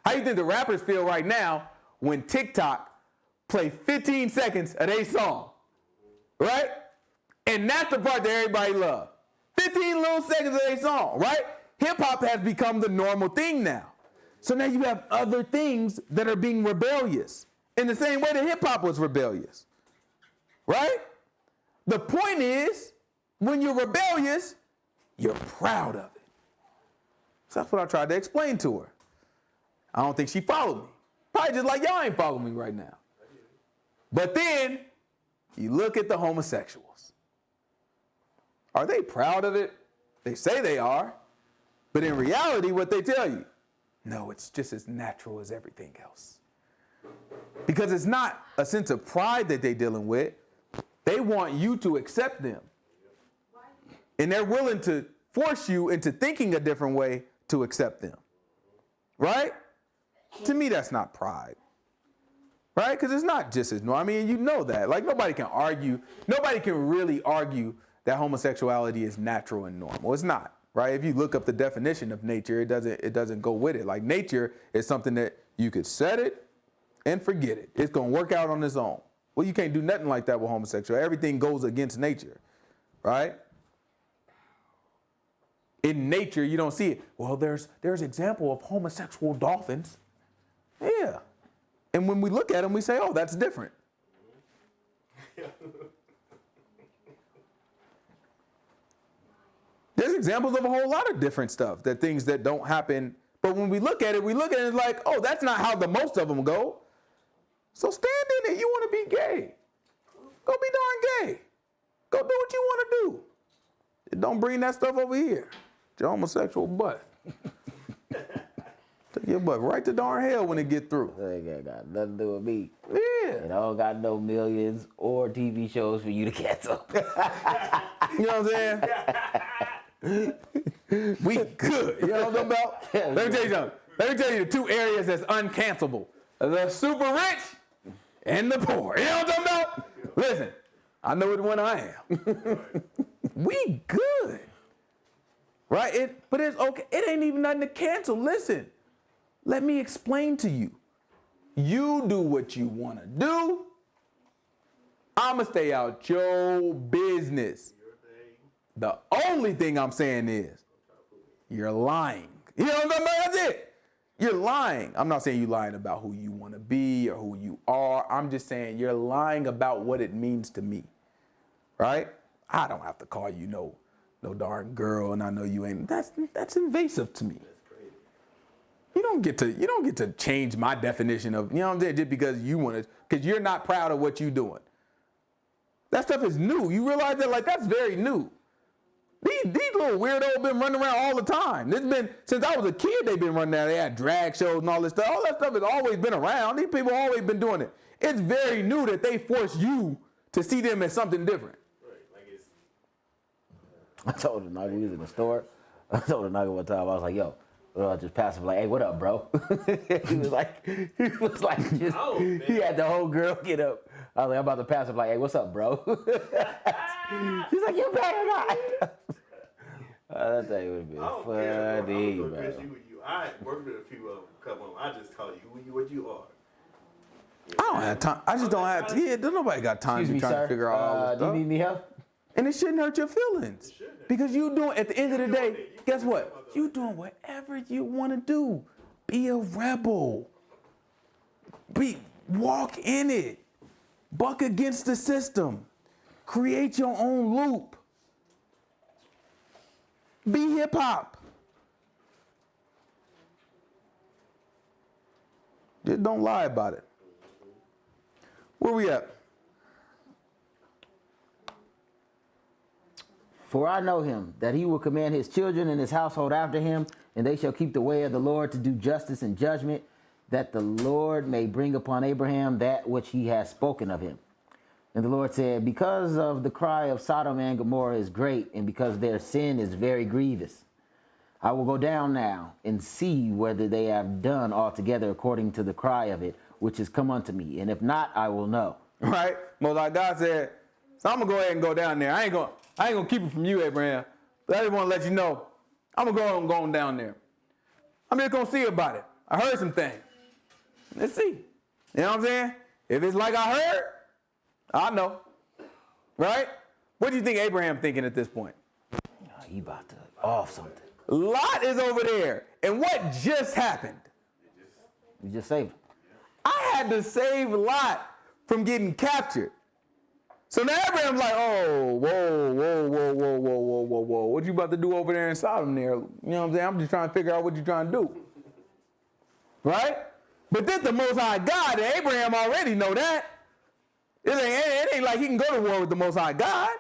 S1: How you think the rappers feel right now when TikTok play 15 seconds of their song? Right? And that's the part that everybody loves. 15 little seconds of their song, right? Hip-hop has become the normal thing now. So now you have other things that are being rebellious in the same way that hip-hop was rebellious. Right? The point is, when you're rebellious, you're proud of it. So that's what I tried to explain to her. I don't think she followed me. Probably just like y'all ain't following me right now. But then, you look at the homosexuals. Are they proud of it? They say they are. But in reality, what they tell you, no, it's just as natural as everything else. Because it's not a sense of pride that they're dealing with. They want you to accept them. And they're willing to force you into thinking a different way to accept them. Right? To me, that's not pride. Right? Because it's not just as normal. I mean, you know that. Like, nobody can really argue that homosexuality is natural and normal. It's not. Right? If you look up the definition of nature, it doesn't go with it. Like, nature is something that you could set it and forget it. It's going to work out on its own. Well, you can't do nothing like that with homosexuality. Everything goes against nature. Right? In nature, you don't see it. Well, there's example of homosexual dolphins. Yeah. And when we look at them, we say, oh, that's different. There's examples of a whole lot of different stuff, that things that don't happen. But when we look at it it's like, oh, that's not how the most of them go. So stand in it. You want to be gay. Go be darn gay. Go do what you want to do. Don't bring that stuff over here. Your homosexual butt. Take your butt right to darn hell when it get through.
S2: It ain't got nothing to do with me.
S1: Yeah.
S2: And I don't got no millions or TV shows for you to cancel.
S1: You know what I'm saying? We good. You know what I'm talking about? Let me tell you something. Let me tell you the two areas that's uncancelable. The super rich and the poor. You know what I'm talking about? Listen, I know which one I am. We good. Right? But it's okay. It ain't even nothing to cancel. Listen, let me explain to you. You do what you want to do. I'ma stay out your business. The only thing I'm saying is you're lying. You know what I'm talking about? That's it. You're lying. I'm not saying you're lying about who you want to be or who you are. I'm just saying you're lying about what it means to me. Right? I don't have to call you no darn girl, and I know you ain't. That's invasive to me. You don't get to change my definition of, you know what I'm saying, just because you want to, because you're not proud of what you're doing. That stuff is new. You realize that? Like, that's very new. These little weirdos been running around all the time. It's been, since I was a kid, they've been running around. They had drag shows and all this stuff. All that stuff has always been around. These people have always been doing it. It's very new that they force you to see them as something different.
S2: I told the nigga, we was in the store. I told the nigga one time, I was like, yo, just passive, like, hey, what up, bro? he was like, just, he had the whole girl get up. I was like, I'm about to pass him, like, hey, what's up, bro? He's like, you better not. I tell you, it would have been funny, bro.
S3: I worked with a few of them, a couple of them. I just tell you what you are.
S1: I don't have time. I just don't have to. Yeah, nobody got time to try to figure out all this stuff.
S2: Do you need me help?
S1: And it shouldn't hurt your feelings. Because you doing, at the end of the day, guess what? You doing whatever you want to do. Be a rebel. Walk in it. Buck against the system. Create your own loop. Be hip hop. Just don't lie about it. Where we at?
S2: For I know him, that he will command his children and his household after him, and they shall keep the way of the Lord to do justice and judgment, that the Lord may bring upon Abraham that which he has spoken of him. And the Lord said, because of the cry of Sodom and Gomorrah is great, and because their sin is very grievous, I will go down now and see whether they have done altogether according to the cry of it, which has come unto me. And if not, I will know.
S1: Right? Most like God said, so I'm gonna go ahead and go down there. I ain't gonna keep it from you, Abraham. But I just want to let you know, I'm gonna go on down there. I'm just gonna see about it. I heard some things. Let's see. You know what I'm saying? If it's like I heard, I know. Right? What do you think Abraham thinking at this point?
S2: Oh, he about to off something.
S1: Lot is over there. And what just happened?
S2: You just saved him.
S1: I had to save Lot from getting captured. So now Abraham's like, oh, whoa. What you about to do over there in Sodom there? You know what I'm saying? I'm just trying to figure out what you're trying to do. Right? But this the Most High God, and Abraham already know that. It ain't like he can go to war with the Most High God.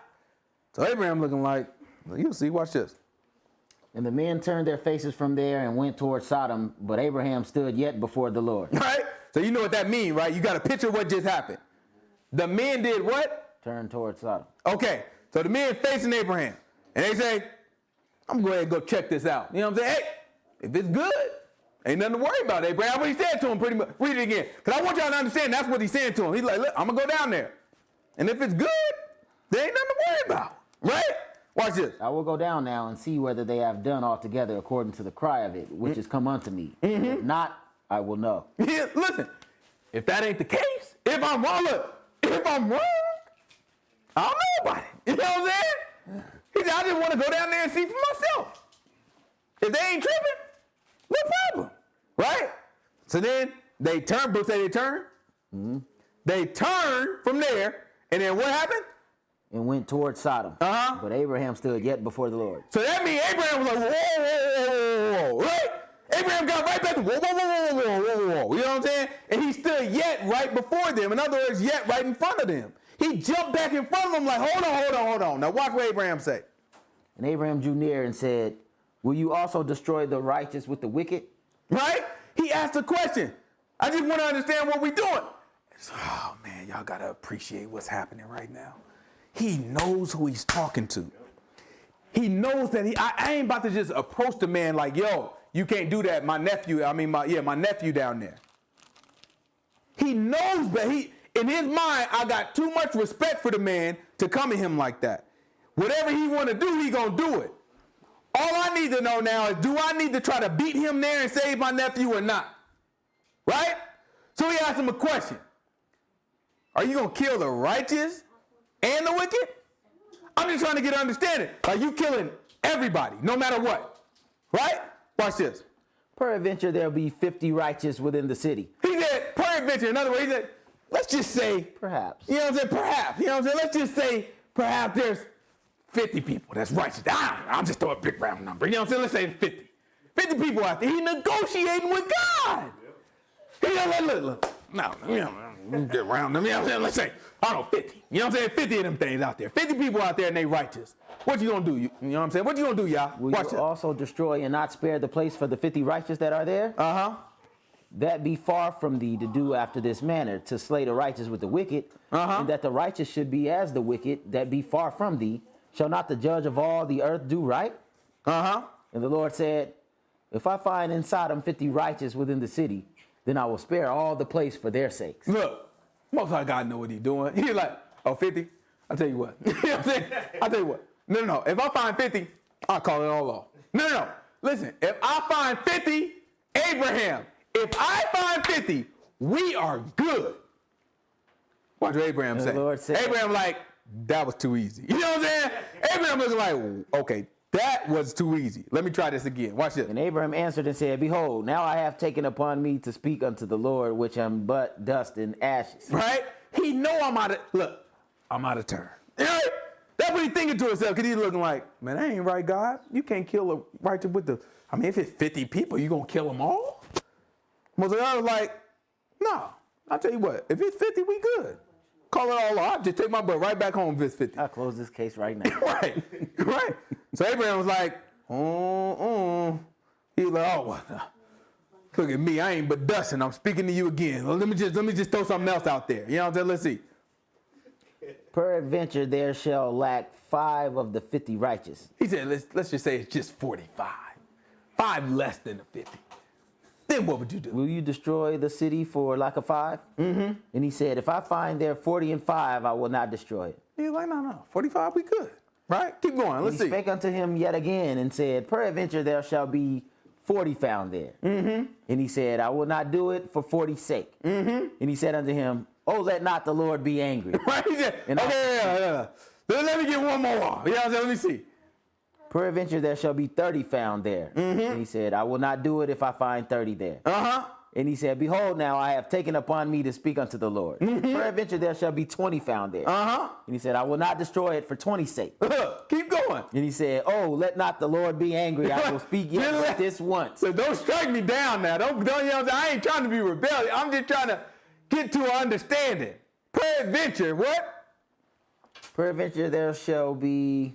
S1: So Abraham looking like, well, you'll see, watch this.
S2: And the men turned their faces from there and went toward Sodom, but Abraham stood yet before the Lord.
S1: Right? So you know what that means, right? You got a picture of what just happened. The men did what?
S2: Turned toward Sodom.
S1: Okay, so the men facing Abraham, and they say, I'm going to go ahead and go check this out. You know what I'm saying? Hey, if it's good, ain't nothing to worry about, Abraham. What he said to him pretty much. Read it again. Because I want y'all to understand that's what he's saying to him. He's like, look, I'm going to go down there. And if it's good, there ain't nothing to worry about. Right? Watch this.
S2: I will go down now and see whether they have done altogether according to the cry of it, which has come unto me. If not, I will know.
S1: Yeah, listen, if that ain't the case, if I'm wrong, I don't know about it. You know what I'm saying? He said, I just want to go down there and see for myself. If they ain't tripping, no problem. Right? So then they turn, books say they turn. Mm-hmm. They turn from there, and then what happened?
S2: And went toward Sodom.
S1: Uh-huh.
S2: But Abraham stood yet before the Lord.
S1: So that means Abraham was like, whoa, right? Abraham got right back to whoa. You know what I'm saying? And he stood yet right before them. In other words, yet right in front of them. He jumped back in front of them like, hold on. Now watch what Abraham say.
S2: And Abraham drew near and said, will you also destroy the righteous with the wicked?
S1: Right? He asked a question. I just want to understand what we're doing. Oh, man, y'all got to appreciate what's happening right now. He knows who he's talking to. He knows that I ain't about to just approach the man like, yo, you can't do that. My nephew down there. He knows, but in his mind, I got too much respect for the man to come at him like that. Whatever he want to do, he going to do it. All I need to know now is, do I need to try to beat him there and save my nephew or not? Right? So he asked him a question. Are you going to kill the righteous and the wicked? I'm just trying to get an understanding. Are you killing everybody, no matter what? Right? Watch this.
S2: Peradventure there'll be 50 righteous within the city.
S1: He said, peradventure. In other words, he said, let's just say.
S2: Perhaps.
S1: You know what I'm saying? Perhaps. You know what I'm saying? Let's just say, perhaps there's 50 people that's righteous. I'm just throwing a big round number. You know what I'm saying? Let's say 50. 50 people out there. He negotiating with God. He look. No, get around them. You know what I'm saying? Let's say, I don't know, 50. You know what I'm saying? 50 of them things out there. 50 people out there and they righteous. What you gonna do? You know what I'm saying? What you gonna do, y'all?
S2: Will
S1: Watch
S2: you
S1: it.
S2: also destroy and not spare the place for the 50 righteous that are there?
S1: Uh-huh.
S2: That be far from thee to do after this manner, to slay the righteous with the wicked, and that the righteous should be as the wicked, that be far from thee. Shall not the judge of all the earth do right?
S1: Uh-huh.
S2: And the Lord said, if I find in Sodom 50 righteous within the city, then I will spare all the place for their sakes.
S1: Look, most of God know what he's doing. He's like, oh, 50? I'll tell you what. You know what I'm saying? I'll tell you what. No. If I find 50, I'll call it all off. No. Listen, if I find 50, Abraham, if I find 50, we are good. Watch what Abraham say.
S2: Lord said,
S1: Abraham like, that was too easy. You know what I'm saying? Abraham was like, okay, that was too easy. Let me try this again. Watch this.
S2: And Abraham answered and said, behold, now I have taken upon me to speak unto the Lord, which am but dust and ashes.
S1: Right? He know I'm out of turn. Right? That's what he's thinking to himself, because he's looking like, man, that ain't right, God. You can't kill a righteous with if it's 50 people, you going to kill them all? Moses was like, no. I'll tell you what, if it's 50, we good. Call it all off. I'll just take my butt right back home if it's 50.
S2: I'll close this case right now.
S1: Right. So Abraham was like, He was like, look at me. I ain't but dust, and I'm speaking to you again. Well, let me just throw something else out there. You know what I'm saying? Let's see.
S2: Peradventure there shall lack 5 of the 50 righteous.
S1: He said, let's just say it's just 45. 5 less than the 50. Then what would you do?
S2: Will you destroy the city for lack of 5? Mm-hmm. And he said, if I find there 40 and 5, I will not destroy it.
S1: He's like, no, 45, we good. Right? Keep going. Let's
S2: And he
S1: see.
S2: spake unto him yet again and said, peradventure there shall be 40 found there. Mm-hmm. And he said, I will not do it for 40's sake. Mm-hmm. And he said unto him, oh, let not the Lord be angry.
S1: Right? He said,
S2: And
S1: okay, let me get one more. You know what I'm saying? Let me see.
S2: Peradventure there shall be 30 found there. Mm-hmm. And he said, I will not do it if I find 30 there.
S1: Uh-huh.
S2: And he said, behold, now I have taken upon me to speak unto the Lord. Mm-hmm. Peradventure there shall be 20 found there.
S1: Uh-huh.
S2: And he said, I will not destroy it for 20's sake.
S1: Keep going.
S2: And he said, oh, let not the Lord be angry. I will speak yet but this once.
S1: So don't strike me down now. Don't, you know what I'm saying? I ain't trying to be rebellious. I'm just trying to get to an understanding. Peradventure, what?
S2: Peradventure there shall be,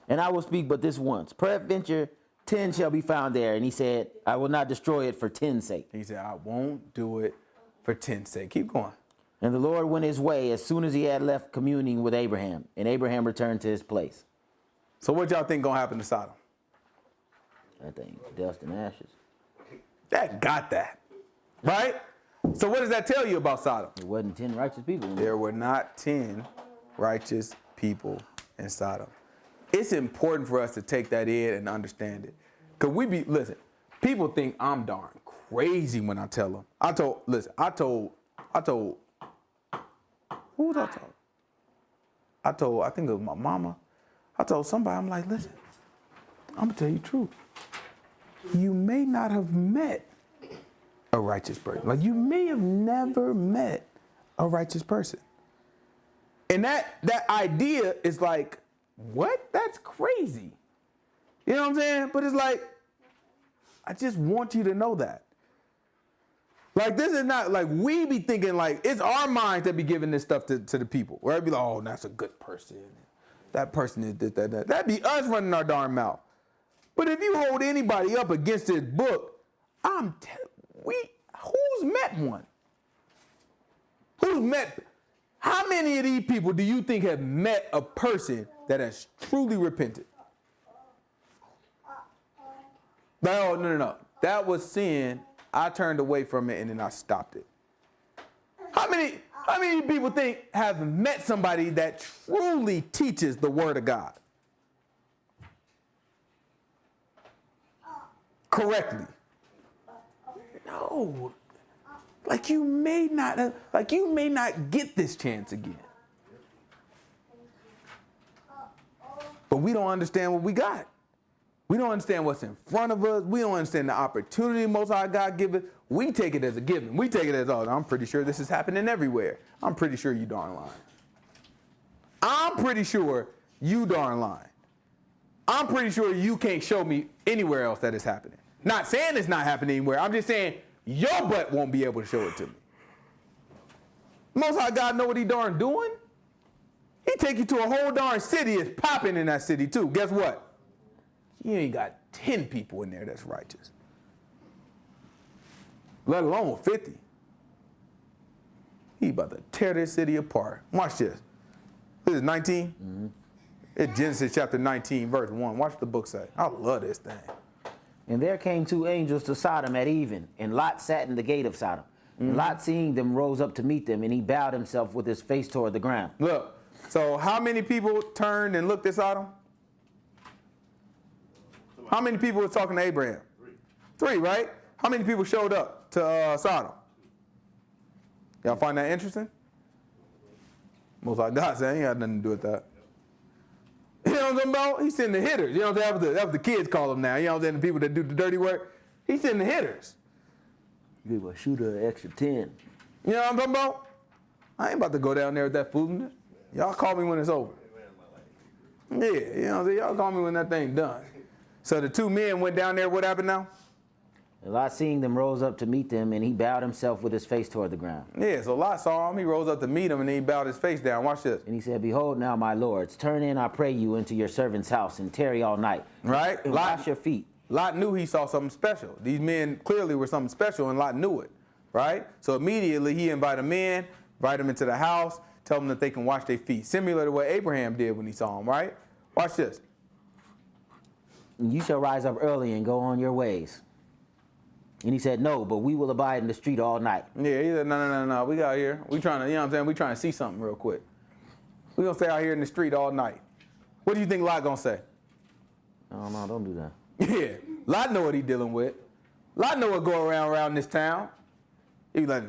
S2: and I will speak but this once. Peradventure 10 shall be found there. And he said, I will not destroy it for 10's sake.
S1: He said, I won't do it for 10's sake. Keep going.
S2: And the Lord went his way as soon as he had left communing with Abraham. And Abraham returned to his place.
S1: So what y'all think gonna happen to Sodom?
S2: I think dust and ashes.
S1: That got that. Right? So what does that tell you about Sodom?
S2: There wasn't 10 righteous people in there.
S1: There were not 10 righteous people in Sodom. It's important for us to take that in and understand it. Because listen, people think I'm darn crazy when I tell them. I told, who was I told? I think it was my mama. I told somebody, I'm like, listen, I'm gonna tell you the truth. You may not have met a righteous person. Like you may have never met a righteous person. And that idea is like, what? That's crazy. You know what I'm saying? But it's like, I just want you to know that. Like, this is not, like, we be thinking, like, it's our minds that be giving this stuff to the people. Where it be like, oh, that's a good person. That person is this, that. That'd be us running our darn mouth. But if you hold anybody up against this book, who's met one? How many of these people do you think have met a person that has truly repented? No. That was sin. I turned away from it and then I stopped it. How many people think have met somebody that truly teaches the word of God correctly? No. Like you may not get this chance again. But we don't understand what we got. We don't understand what's in front of us. We don't understand the opportunity Most High God give us. We take it as a given. We take it as, oh, I'm pretty sure this is happening everywhere. I'm pretty sure you darn lying. I'm pretty sure you darn lying. I'm pretty sure you can't show me anywhere else that it's happening. Not saying it's not happening anywhere. I'm just saying your butt won't be able to show it to me. Most High God know what he darn doing. He take you to a whole darn city. It's popping in that city too. Guess what? You ain't got 10 people in there that's righteous. Let alone 50. He about to tear this city apart. Watch this. This is 19. Mm-hmm. It's Genesis chapter 19, verse 1. Watch the book say. I love this thing.
S2: And there came 2 angels to Sodom at even, and Lot sat in the gate of Sodom. Mm-hmm. And Lot, seeing them, rose up to meet them, and he bowed himself with his face toward the ground.
S1: Look, so how many people turned and looked at Sodom? How many people were talking to Abraham? 3, right? How many people showed up to Sodom? Y'all find that interesting? Most like God said, ain't got nothing to do with that. You know what I'm talking about? He's sending the hitters. You know what I'm saying? That's what the kids call them now. You know what I'm saying? The people that do the dirty work. He's sending the hitters.
S2: You will shoot an extra 10.
S1: You know what I'm talking about? I ain't about to go down there with that foolishness. Y'all call me when it's over. Yeah, you know what I'm saying? Y'all call me when that thing done. So the 2 men went down there. What happened now?
S2: And Lot, seeing them, rose up to meet them, and he bowed himself with his face toward the ground.
S1: Yeah, so Lot saw him. He rose up to meet him, and then he bowed his face down. Watch this.
S2: And he said, behold, now, my lords, turn in, I pray you, into your servant's house, and tarry all night.
S1: Right?
S2: And wash your feet.
S1: Lot knew he saw something special. These men clearly were something special, and Lot knew it. Right? So immediately he invited them in, invite them into the house, tell them that they can wash their feet. Similar to what Abraham did when he saw him, right? Watch this.
S2: And you shall rise up early and go on your ways. And he said, no, but we will abide in the street all night.
S1: Yeah, he said, no. We got here. We trying to, you know what I'm saying? We trying to see something real quick. We gonna stay out here in the street all night. What do you think Lot gonna say?
S2: Oh, no, don't do that.
S1: Yeah, Lot know what he dealing with. Lot know what go around this town. He be like,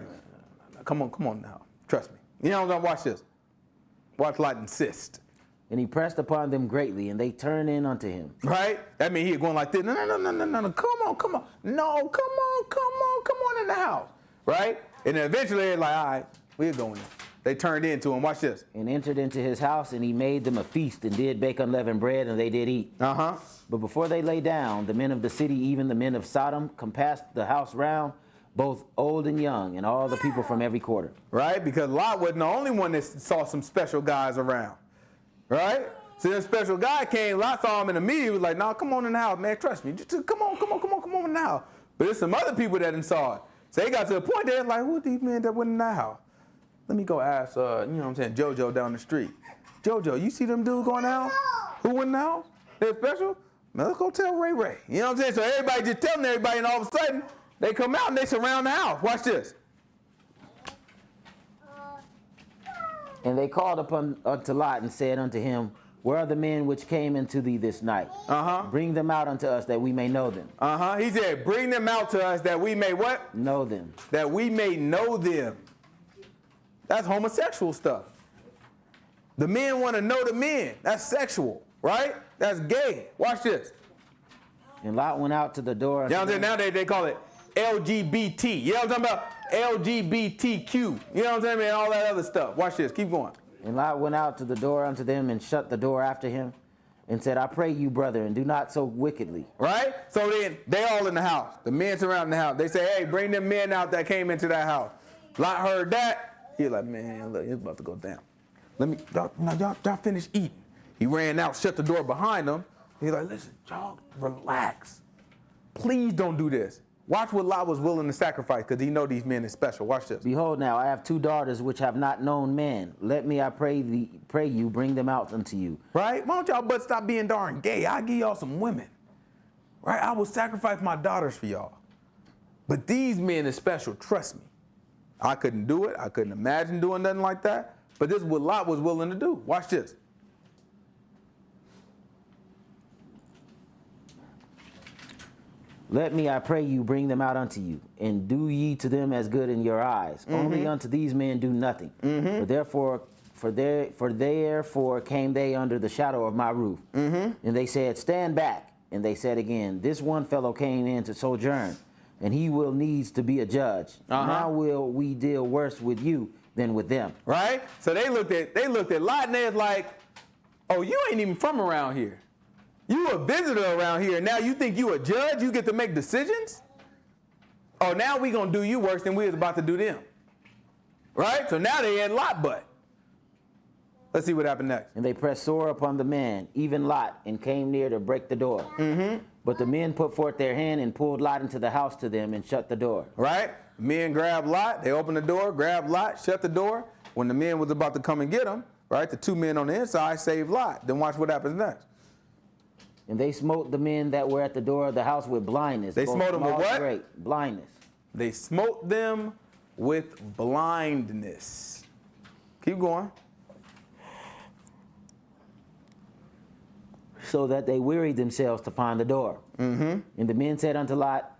S1: come on now. Trust me. You know what I'm gonna watch this. Watch Lot insist.
S2: And he pressed upon them greatly, and they turned in unto him.
S1: Right? That means he going like this. No. Come on. No, come on in the house. Right? And then eventually they're like, all right, we're going in. They turned into him. Watch this.
S2: And entered into his house, and he made them a feast, and did bake unleavened bread, and they did eat.
S1: Uh-huh.
S2: But before they lay down, the men of the city, even the men of Sodom, compassed the house round, both old and young, and all the people from every quarter.
S1: Right? Because Lot wasn't the only one that saw some special guys around. Right? So this special guy came, Lot saw him in the meeting, he was like, nah, come on in the house, man, trust me. Just come on in the house. But there's some other people that didn't saw it. So they got to the point there, like, who are these men that went in the house? Let me go ask, you know what I'm saying, JoJo down the street. JoJo, you see them dudes going out? Who went in the house? They're special? Man, let's go tell Ray Ray. You know what I'm saying? So everybody just telling everybody, and all of a sudden, they come out and they surround the house. Watch this.
S2: And they called unto Lot and said unto him, where are the men which came into thee this night?
S1: Uh-huh.
S2: Bring them out unto us that we may know them.
S1: Uh-huh. He said, bring them out to us that we may what?
S2: Know them.
S1: That we may know them. That's homosexual stuff. The men want to know the men. That's sexual, right? That's gay. Watch this.
S2: And Lot went out to the door.
S1: Nowadays they call it LGBT. You know what I'm talking about? LGBTQ. You know what I'm saying? And all that other stuff. Watch this. Keep going.
S2: And Lot went out to the door unto them and shut the door after him and said, I pray you, brother, and do not so wickedly.
S1: Right? So then they all in the house. The men surrounding the house. They say, hey, bring them men out that came into that house. Lot heard that. He like, man, look, it's about to go down. Y'all finish eating. He ran out, shut the door behind him. He's like, listen, y'all relax. Please don't do this. Watch what Lot was willing to sacrifice because he know these men is special. Watch this.
S2: Behold, now I have 2 daughters which have not known man. Let me, I pray you, bring them out unto you.
S1: Right? Why don't y'all but stop being darn gay? I'll give y'all some women. Right? I will sacrifice my daughters for y'all. But these men is special. Trust me. I couldn't do it. I couldn't imagine doing nothing like that. But this is what Lot was willing to do. Watch this.
S2: Let me, I pray you, bring them out unto you, and do ye to them as good in your eyes. Only unto these men do nothing. For therefore came they under the shadow of my roof. And they said, stand back. And they said again, this one fellow came in to sojourn, and he will needs to be a judge. Now will we deal worse with you than with them. Right?
S1: So they looked at Lot and they was like, oh, you ain't even from around here. You a visitor around here, and now you think you a judge? You get to make decisions? Oh, now we gonna do you worse than we was about to do them. Right? So now they had Lot butt. Let's see what happened next.
S2: And they pressed sore upon the man, even Lot, and came near to break the door. But the men put forth their hand and pulled Lot into the house to them and shut the door.
S1: Right? Men grabbed Lot, they opened the door, grabbed Lot, shut the door. When the men was about to come and get him, right, the 2 men on the inside saved Lot. Then watch what happens next.
S2: And they smote the men that were at the door of the house with blindness.
S1: They smote them with what?
S2: Great, blindness.
S1: They smote them with blindness. Keep going.
S2: So that they wearied themselves to find the door. And the men said unto Lot,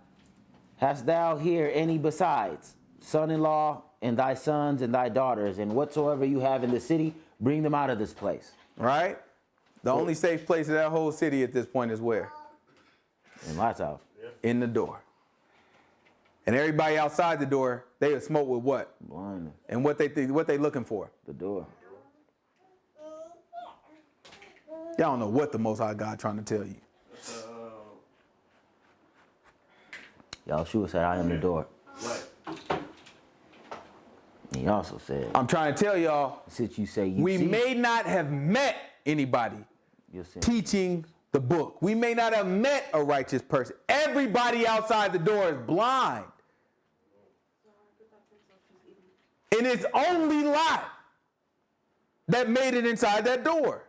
S2: hast thou here any besides, son-in-law, and thy sons and thy daughters, and whatsoever you have in the city, bring them out of this place.
S1: Right? The only safe place in that whole city at this point is where?
S2: In Lot's house.
S1: In the door. And everybody outside the door, they are smoked with what?
S2: Blindness.
S1: And what they looking for?
S2: The door.
S1: Y'all don't know what the Most High God trying to tell you.
S2: Yahuah said, I am the door.
S3: What?
S2: And he also said,
S1: I'm trying to tell y'all,
S2: since you say you
S1: we
S2: see,
S1: may not have met anybody teaching the book. We may not have met a righteous person. Everybody outside the door is blind. And it's only Lot that made it inside that door.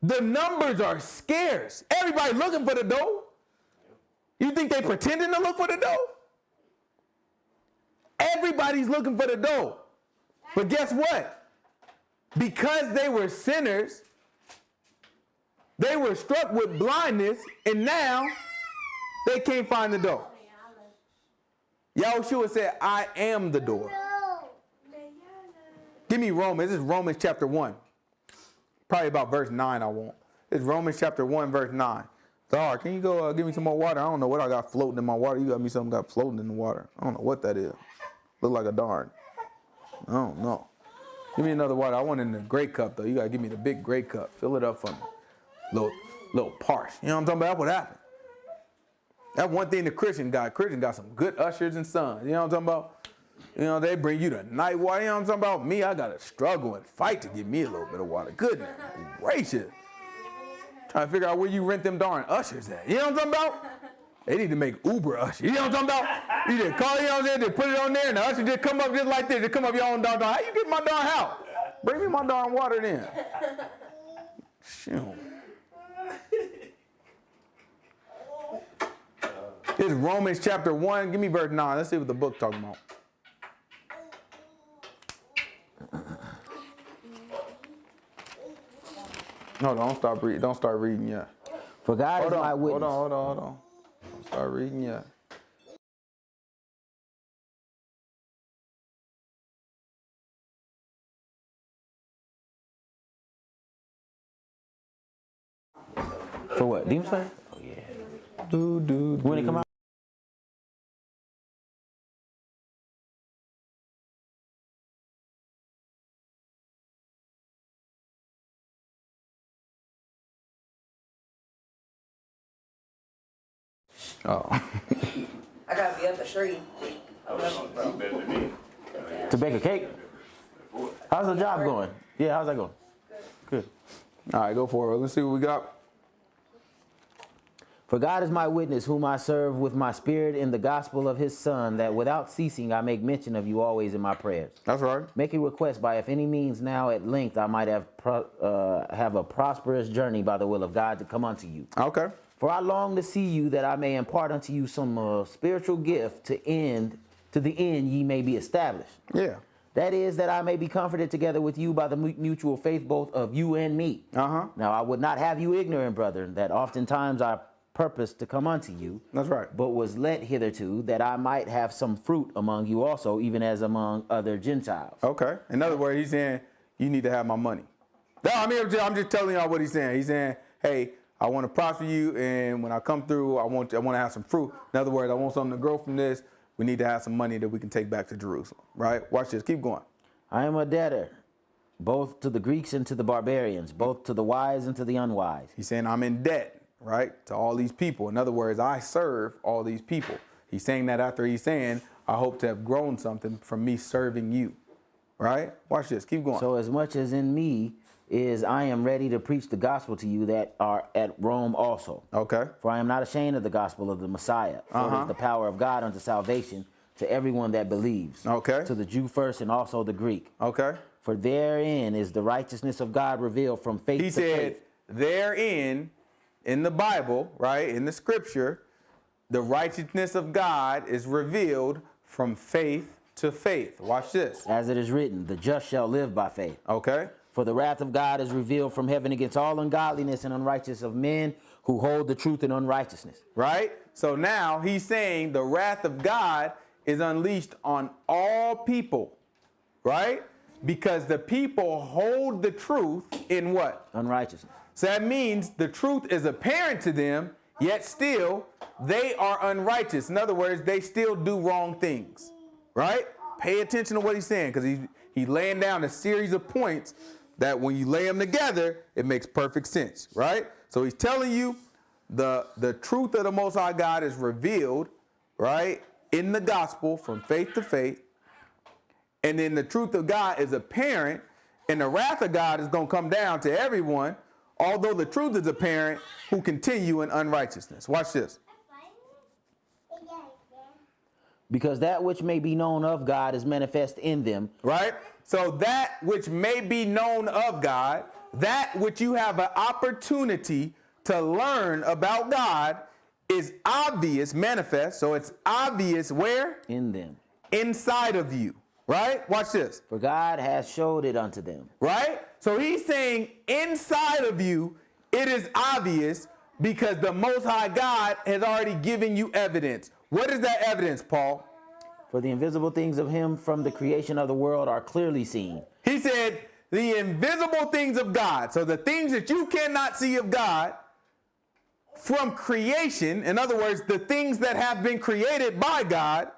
S1: The numbers are scarce. Everybody looking for the dough. You think they pretending to look for the dough? Everybody's looking for the dough. But guess what? Because they were sinners, they were struck with blindness, and now they can't find the door. Yahuah said, I am the door. Give me Romans. This is Romans chapter 1. Probably about verse 9 I want. It's Romans chapter 1, verse 9. Dar, can you go give me some more water? I don't know what I got floating in my water. You got me something got floating in the water. I don't know what that is. Look like a darn. I don't know. Give me another water. I want it in the gray cup, though. You got to give me the big gray cup. Fill it up for me. Little parch. You know what I'm talking about? That's what happened. That's one thing the Christian got. Christian got some good ushers and sons. You know what I'm talking about? You know, they bring you the night water. You know what I'm talking about? Me, I got to struggle and fight to get me a little bit of water. Goodness gracious. Trying to figure out where you rent them darn ushers at. You know what I'm talking about? They need to make Uber ushers. You know what I'm talking about? You just call, you know what I'm saying? Just put it on there and the usher just come up just like this. Just come up your own darn. How you get my darn house? Bring me my darn water then. Shoot. This is Romans chapter 1. Give me verse 9. Let's see what the book's talking about. No, don't stop reading. Don't start reading yet.
S2: For God is my witness.
S1: Hold on. Don't start reading yet.
S2: For what? Demon Slayer? Oh yeah. When it come out?
S1: Oh.
S5: I gotta be up at 3.
S2: To bake a cake? How's the job going? Yeah, how's that going? Good.
S1: All right, go for it. Let's see what we got.
S2: For God is my witness, whom I serve with my spirit in the gospel of his Son, that without ceasing I make mention of you always in my prayers.
S1: That's right.
S2: Making request by if any means now at length I might have a prosperous journey by the will of God to come unto you.
S1: Okay.
S2: For I long to see you, that I may impart unto you some spiritual gift to the end ye may be established.
S1: Yeah.
S2: That is, that I may be comforted together with you by the mutual faith both of you and me.
S1: Uh-huh.
S2: Now I would not have you ignorant, brethren, that oftentimes I purposed to come unto you.
S1: That's right.
S2: But was let hitherto, that I might have some fruit among you also, even as among other Gentiles.
S1: Okay. In other words, he's saying, you need to have my money. No, I mean, I'm just telling y'all what he's saying. He's saying, hey, I want to prosper you, and when I come through, I want to have some fruit. In other words, I want something to grow from this. We need to have some money that we can take back to Jerusalem, right? Watch this. Keep going.
S2: I am a debtor, both to the Greeks and to the barbarians, both to the wise and to the unwise.
S1: He's saying I'm in debt, right, to all these people. In other words, I serve all these people. He's saying that after he's saying, I hope to have grown something from me serving you, right? Watch this. Keep going.
S2: So as much as in me is, I am ready to preach the gospel to you that are at Rome also.
S1: Okay.
S2: For I am not ashamed of the gospel of the Messiah, for it is the power of God unto salvation to everyone that believes.
S1: Okay.
S2: To the Jew first and also the Greek.
S1: Okay.
S2: For therein is the righteousness of God revealed from faith
S1: He
S2: to faith.
S1: said, therein, in the Bible, right, in the scripture, the righteousness of God is revealed from faith to faith. Watch this.
S2: As it is written, the just shall live by faith.
S1: Okay.
S2: For the wrath of God is revealed from heaven against all ungodliness and unrighteousness of men who hold the truth in unrighteousness.
S1: Right? So now he's saying the wrath of God is unleashed on all people, right? Because the people hold the truth in what?
S2: Unrighteousness.
S1: So that means the truth is apparent to them, yet still they are unrighteous. In other words, they still do wrong things, right? Pay attention to what he's saying, because he's laying down a series of points that when you lay them together, it makes perfect sense, right? So he's telling you the truth of the Most High God is revealed, right, in the gospel from faith to faith. And then the truth of God is apparent, and the wrath of God is going to come down to everyone, although the truth is apparent, who continue in unrighteousness. Watch this.
S2: Because that which may be known of God is manifest in them.
S1: Right? So that which may be known of God, that which you have an opportunity to learn about God is obvious, manifest. So it's obvious where?
S2: In them.
S1: Inside of you, right? Watch this.
S2: For God has showed it unto them.
S1: Right? So he's saying inside of you, it is obvious because the Most High God has already given you evidence. What is that evidence, Paul?
S2: For the invisible things of him from the creation of the world are clearly seen.
S1: He said the invisible things of God. So the things that you cannot see of God from creation, in other words, the things that have been created by God,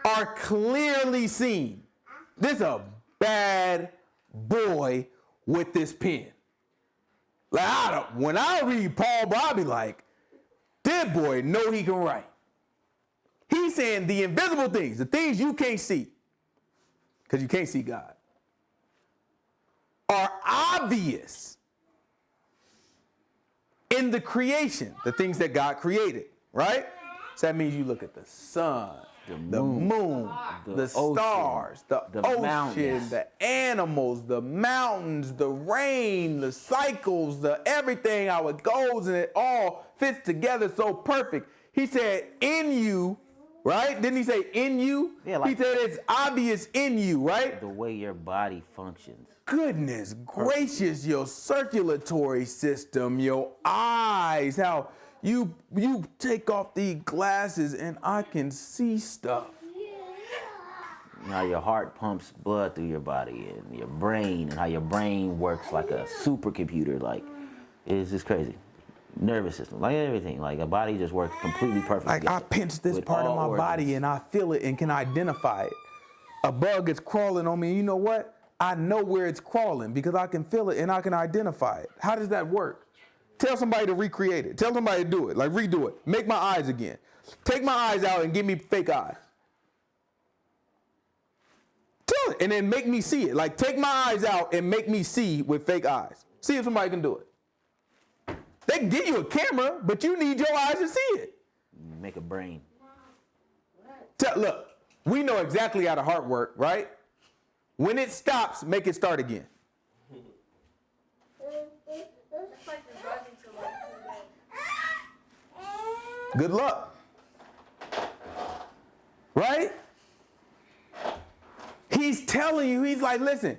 S1: are clearly seen. This is a bad boy with this pen. Like when I read Paul, I'll be like, this boy know he can write. He's saying the invisible things, the things you can't see, because you can't see God, are obvious in the creation, the things that God created, right? So that means you look at the sun, the moon, the stars, the ocean,
S2: mountains,
S1: the animals, the mountains, the rain, the cycles, the everything, how it goes, and it all fits together so perfect. He said, in you, right? Didn't he say in you?
S2: Yeah, like
S1: he said it's obvious in you, right?
S2: the way your body functions.
S1: Goodness gracious, your circulatory system, your eyes, how you take off the glasses and I can see stuff.
S2: How your heart pumps blood through your body, and your brain, and how your brain works like a supercomputer. Like, it's just crazy. Nervous system, like everything. Like a body just works completely perfect.
S1: Like I pinch this part of my body and I feel it and can identify it. A bug is crawling on me, and you know what? I know where it's crawling because I can feel it and I can identify it. How does that work? Tell somebody to recreate it. Tell somebody to do it. Like redo it. Make my eyes again. Take my eyes out and give me fake eyes. Tell it and then make me see it. Like take my eyes out and make me see with fake eyes. See if somebody can do it. They can give you a camera, but you need your eyes to see it.
S2: Make a brain.
S1: Look, we know exactly how the heart works, right? When it stops, make it start again. Good luck. Right? He's telling you, he's like, listen,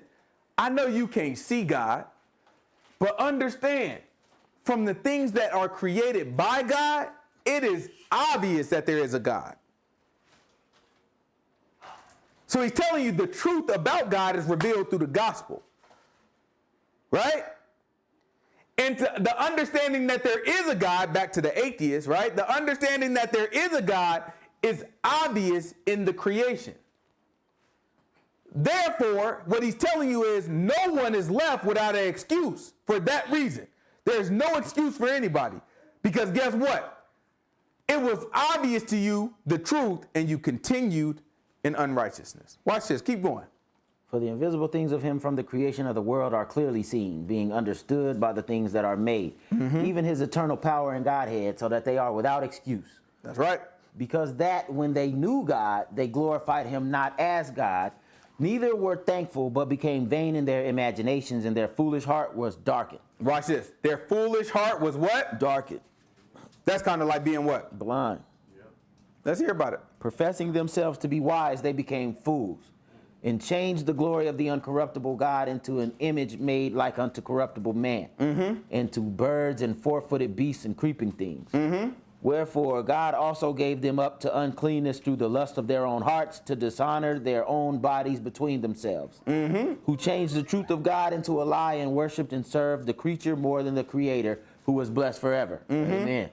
S1: I know you can't see God, but understand, from the things that are created by God, it is obvious that there is a God. So he's telling you the truth about God is revealed through the gospel. Right? And the understanding that there is a God, back to the atheist, right? The understanding that there is a God is obvious in the creation. Therefore, what he's telling you is no one is left without an excuse for that reason. There's no excuse for anybody. Because guess what? It was obvious to you, the truth, and you continued in unrighteousness. Watch this. Keep going.
S2: For the invisible things of him from the creation of the world are clearly seen, being understood by the things that are made, even his eternal power and Godhead, so that they are without excuse.
S1: That's right.
S2: Because that when they knew God, they glorified him not as God, neither were thankful, but became vain in their imaginations, and their foolish heart was darkened.
S1: Watch this. Their foolish heart was what?
S2: Darkened.
S1: That's kind of like being what?
S2: Blind.
S3: Yep.
S1: Let's hear about it.
S2: Professing themselves to be wise, they became fools, and changed the glory of the uncorruptible God into an image made like unto corruptible man, and to birds and four-footed beasts and creeping things. Wherefore God also gave them up to uncleanness through the lust of their own hearts, to dishonor their own bodies between themselves, who changed the truth of God into a lie, and worshipped and served the creature more than the Creator, who was blessed forever. Amen.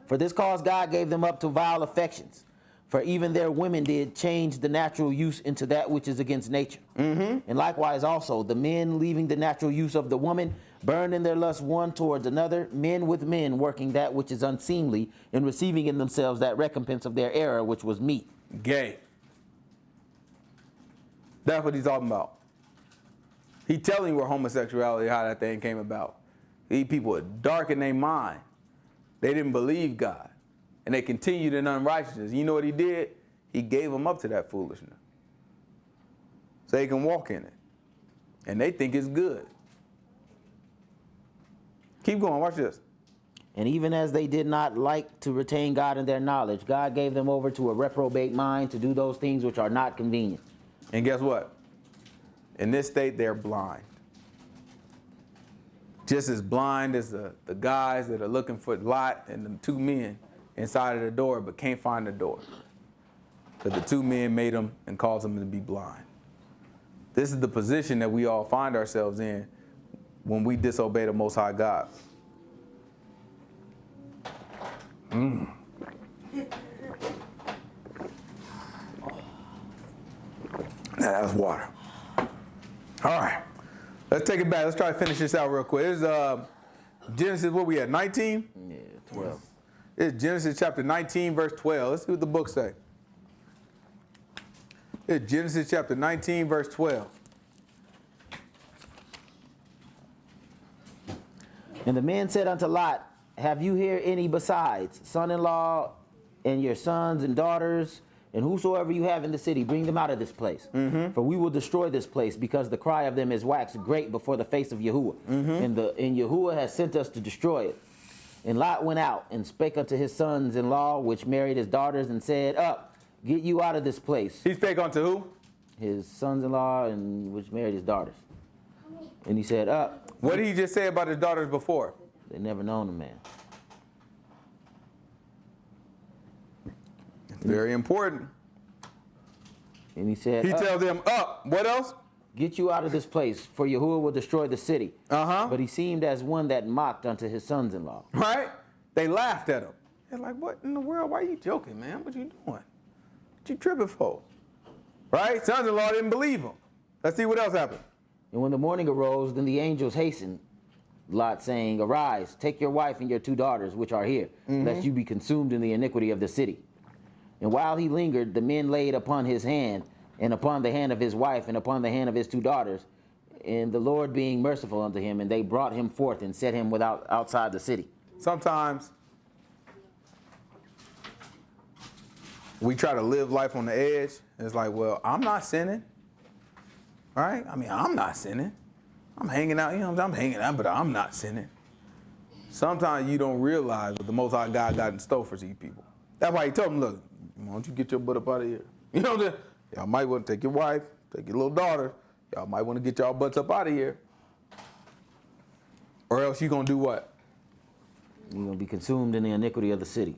S2: For this cause God gave them up to vile affections. For even their women did change the natural use into that which is against nature. And likewise also, the men, leaving the natural use of the woman, burned in their lust one towards another, men with men, working that which is unseemly, and receiving in themselves that recompense of their error, which was meat.
S1: Gay. That's what he's talking about. He's telling you where homosexuality, how that thing came about. These people are dark in their mind. They didn't believe God. And they continued in unrighteousness. You know what he did? He gave them up to that foolishness. So they can walk in it. And they think it's good. Keep going. Watch this.
S2: And even as they did not like to retain God in their knowledge, God gave them over to a reprobate mind to do those things which are not convenient.
S1: And guess what? In this state, they're blind. Just as blind as the guys that are looking for Lot and the two men inside of the door, but can't find the door. Because the two men made them and caused them to be blind. This is the position that we all find ourselves in when we disobey the Most High God. Now that's water. All right. Let's take it back. Let's try to finish this out real quick. This is Genesis, what we at, 19?
S2: Yeah, 12.
S1: It's Genesis chapter 19, verse 12. Let's see what the book say. It's Genesis chapter 19, verse 12.
S2: And the men said unto Lot, have you here any besides, son-in-law and your sons and daughters, and whosoever you have in the city, bring them out of this place. For we will destroy this place, because the cry of them is waxed great before the face of Yahuah. And Yahuah has sent us to destroy it. And Lot went out and spake unto his sons-in-law, which married his daughters, and said, up, get you out of this place.
S1: He spake unto who?
S2: His sons-in-law, and which married his daughters. And he said, up.
S1: What did he just say about his daughters before?
S2: They never known the man.
S1: Very important.
S2: And he said,
S1: He tells them up. What else?
S2: get you out of this place, for Yahuah will destroy the city. But he seemed as one that mocked unto his sons-in-law.
S1: Right? They laughed at him. They're like, what in the world? Why are you joking, man? What you doing? What you tripping for? Right? Sons-in-law didn't believe him. Let's see what else happened.
S2: And when the morning arose, then the angels hastened Lot, saying, arise, take your wife and your 2 daughters, which are here, lest you be consumed in the iniquity of the city. And while he lingered, the men laid upon his hand, and upon the hand of his wife, and upon the hand of his 2 daughters, and the Lord being merciful unto him, and they brought him forth and set him outside the city.
S1: Sometimes we try to live life on the edge, and it's like, well, I'm not sinning. Right? I mean, I'm not sinning. I'm hanging out, I'm hanging out, but I'm not sinning. Sometimes you don't realize what the Most High God got in store for these people. That's why he told them, look, why don't you get your butt up out of here? You know what I'm saying? Y'all might want to take your wife, take your little daughter. Y'all might want to get y'all butts up out of here. Or else you're going to do what?
S2: You're going to be consumed in the iniquity of the city.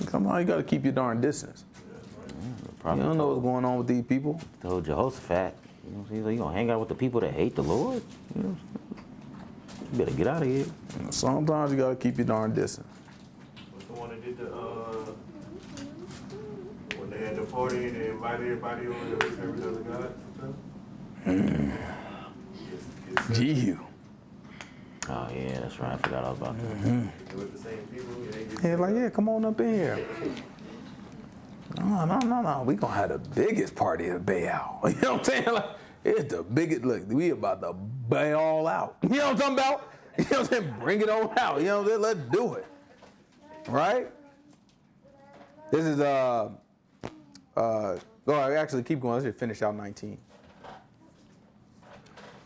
S1: Somehow you got to keep your darn distance. You don't know what's going on with these people.
S2: Told Jehoshaphat, he's like, you gonna hang out with the people that hate the Lord? You better get out of here.
S1: Sometimes you gotta keep your darn distance.
S3: What's the one that did the when they had the party and they invited everybody over to service other gods?
S1: Gee.
S2: Oh yeah, that's right. I forgot all about that.
S3: It was the same people.
S1: Yeah, like, yeah, come on up in here. No. We gonna have the biggest party at Baal. You know what I'm saying? Like, it's the biggest. Look, we about to bail out. You know what I'm talking about? You know what I'm saying? Bring it on out. You know what I'm saying? Let's do it. Right? This is go ahead, actually keep going. Let's just finish out 19.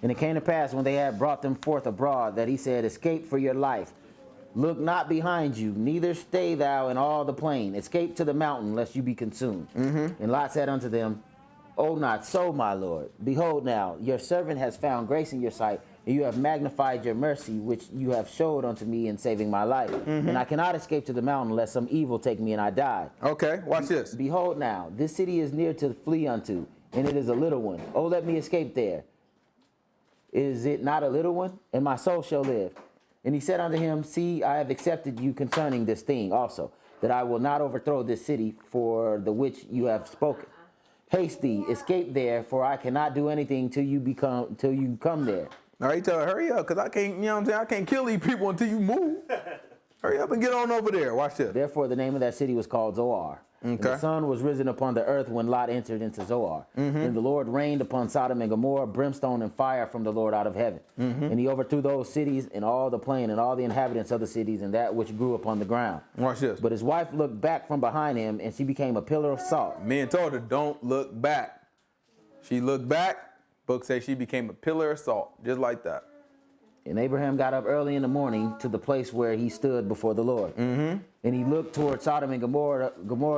S2: And it came to pass when they had brought them forth abroad that he said, escape for your life. Look not behind you, neither stay thou in all the plain. Escape to the mountain, lest you be consumed. And Lot said unto them, O not so, my Lord. Behold now, your servant has found grace in your sight, and you have magnified your mercy, which you have showed unto me in saving my life. And I cannot escape to the mountain, lest some evil take me and I die.
S1: Okay, watch this.
S2: Behold now, this city is near to flee unto, and it is a little one. Oh, let me escape there. Is it not a little one? And my soul shall live. And he said unto him, see, I have accepted you concerning this thing also, that I will not overthrow this city for the which you have spoken. Haste thee, escape there, for I cannot do anything till you come there.
S1: All right, tell her, hurry up, because I can't, you know what I'm saying? I can't kill these people until you move. Hurry up and get on over there. Watch this.
S2: Therefore, the name of that city was called Zoar. And the sun was risen upon the earth when Lot entered into Zoar. And the Lord rained upon Sodom and Gomorrah brimstone and fire from the Lord out of heaven. And he overthrew those cities and all the plain and all the inhabitants of the cities and that which grew upon the ground.
S1: Watch this.
S2: But his wife looked back from behind him, and she became a pillar of salt.
S1: Men told her, don't look back. She looked back. Book says she became a pillar of salt, just like that.
S2: And Abraham got up early in the morning to the place where he stood before the Lord. And he looked toward Sodom and Gomorrah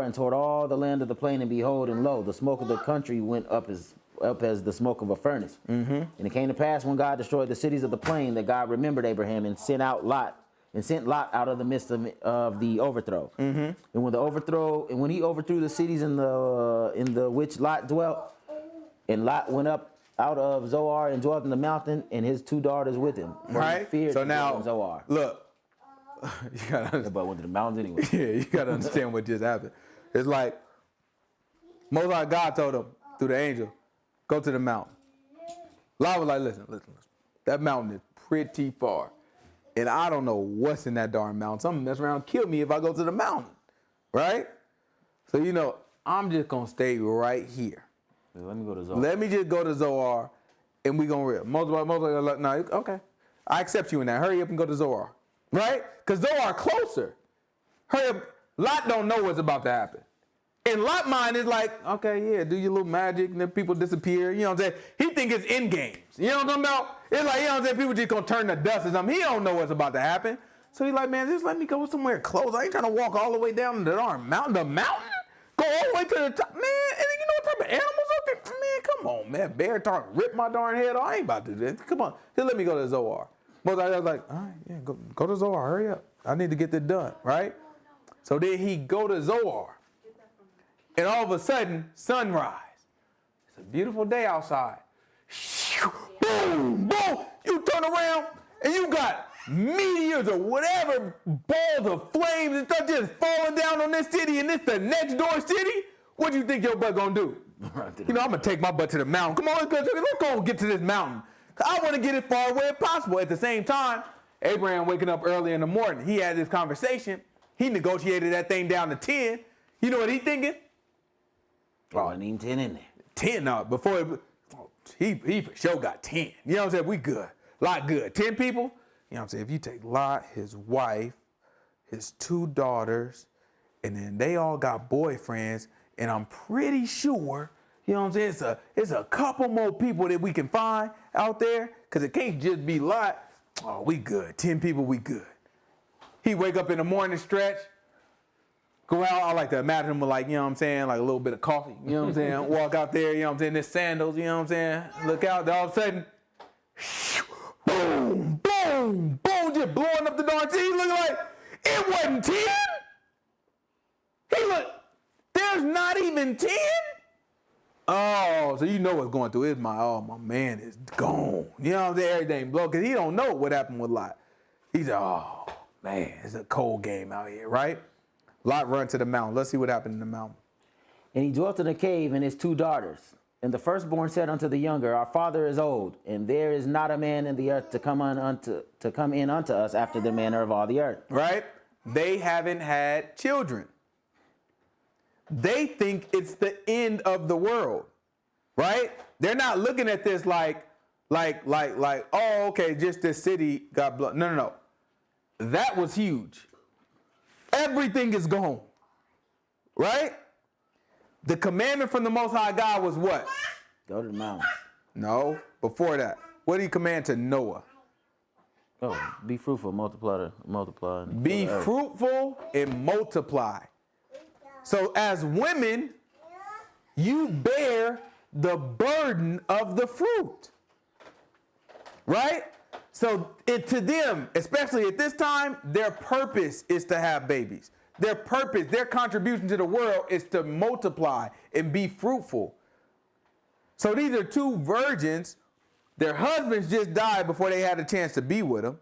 S2: and toward all the land of the plain, and behold, and lo, the smoke of the country went up as the smoke of a furnace. And it came to pass when God destroyed the cities of the plain that God remembered Abraham and sent Lot out of the midst of the overthrow. And when he overthrew the cities in the which Lot dwelt, and Lot went up out of Zoar and dwelt in the mountain, and his 2 daughters with him.
S1: Right. So now,
S2: Zoar.
S1: Look, you gotta,
S2: But went to the mountains anyway.
S1: yeah, you gotta understand what just happened. It's like Most High God told him through the angel, go to the mountain. Lot was like, listen. That mountain is pretty far, and I don't know what's in that darn mountain. Something mess around, kill me if I go to the mountain, right? So I'm just gonna stay right here.
S2: Let me go to Zoar.
S1: Let me just go to Zoar, and we gonna real. Most like, no, okay. I accept you in that. Hurry up and go to Zoar, right? Because Zoar closer. Hurry up. Lot don't know what's about to happen. And Lot mind is like, okay, yeah, do your little magic, and then people disappear. You know what I'm saying? He think it's in games. You know what I'm talking about? It's like, you know what I'm saying? People just gonna turn to dust or something. He don't know what's about to happen. So he's like, man, just let me go somewhere close. I ain't trying to walk all the way down the darn mountain. The mountain? Go all the way to the top. Man, and you know what type of animals up there? Man, come on, man. Bear trying to rip my darn head off. I ain't about to do this. Come on. Just let me go to Zoar. But I was like, all right, yeah, go to Zoar. Hurry up. I need to get this done, right? So then he go to Zoar. And all of a sudden, sunrise. It's a beautiful day outside. Boom, boom. You turn around and you got meteors or whatever, balls of flames and stuff just falling down on this city, and this the next door city. What do you think your butt gonna do? I'm gonna take my butt to the mountain. Come on, let's go and get to this mountain. I want to get as far away as possible. At the same time, Abraham waking up early in the morning. He had this conversation. He negotiated that thing down to 10. You know what he thinking?
S2: Oh, I need 10 in there.
S1: 10 now. He for sure got 10. You know what I'm saying? We good. Lot good. 10 people. You know what I'm saying? If you take Lot, his wife, his 2 daughters, and then they all got boyfriends, and I'm pretty sure, you know what I'm saying, it's a couple more people that we can find out there, because it can't just be Lot. Oh, we good. 10 people, we good. He wake up in the morning stretch, go out. I like to imagine him with, like, you know what I'm saying, like a little bit of coffee, you know what I'm saying, walk out there, you know what I'm saying, his sandals, you know what I'm saying, look out, then all of a sudden, boom, boom, boom, just blowing up the darn city. Looking like it wasn't 10. He look, there's not even 10. Oh, so you know what's going through his mind. Oh, my man is gone. You know what I'm saying? Everything blow, because he don't know what happened with Lot. He's like, oh, man, it's a cold game out here, right? Lot run to the mountain. Let's see what happened in the mountain.
S2: And he dwelt in a cave and his 2 daughters. And the firstborn said unto the younger, our father is old, and there is not a man in the earth to come in unto us after the manner of all the earth.
S1: Right? They haven't had children. They think it's the end of the world. Right? They're not looking at this like, oh, okay, just this city got blood. No. That was huge. Everything is gone. Right? The commandment from the Most High God was what?
S2: Go to the mountain.
S1: No, before that. What did he command to Noah?
S2: Oh, be fruitful, multiply.
S1: Be fruitful and multiply. So as women, you bear the burden of the fruit. Right? So to them, especially at this time, their purpose is to have babies. Their purpose, their contribution to the world is to multiply and be fruitful. So these are 2 virgins. Their husbands just died before they had a chance to be with them.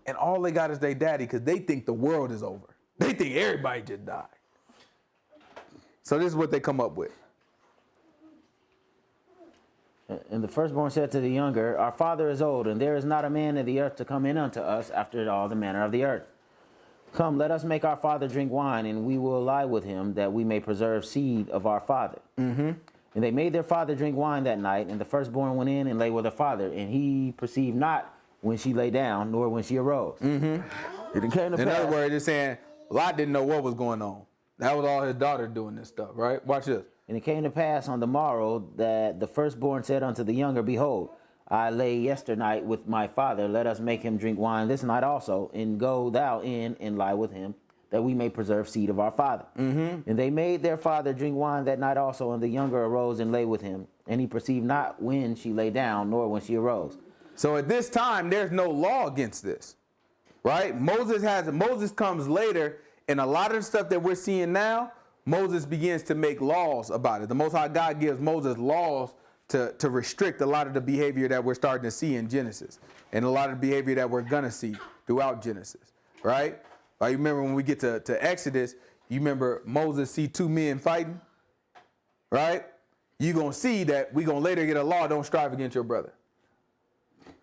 S1: And all they got is their daddy, because they think the world is over. They think everybody just died. So this is what they come up with.
S2: And the firstborn said to the younger, our father is old, and there is not a man in the earth to come in unto us after all the manner of the earth. Come, let us make our father drink wine, and we will lie with him, that we may preserve seed of our father. Mm-hmm. And they made their father drink wine that night, and the firstborn went in and lay with her father, and he perceived not when she lay down, nor when she arose. Mm-hmm. It came to pass.
S1: In other words, it's saying Lot didn't know what was going on. That was all his daughter doing this stuff, right? Watch this.
S2: And it came to pass on the morrow that the firstborn said unto the younger, Behold, I lay yesternight with my father. Let us make him drink wine this night also, and go thou in and lie with him, that we may preserve seed of our father. And they made their father drink wine that night also, and the younger arose and lay with him. And he perceived not when she lay down, nor when she arose.
S1: So at this time, there's no law against this, right? Moses comes later, and a lot of the stuff that we're seeing now, Moses begins to make laws about it. The Most High God gives Moses laws to restrict a lot of the behavior that we're starting to see in Genesis, and a lot of the behavior that we're going to see throughout Genesis, right? Like, you remember when we get to Exodus, you remember Moses see two men fighting, right? You're going to see that we're going to later get a law, don't strive against your brother,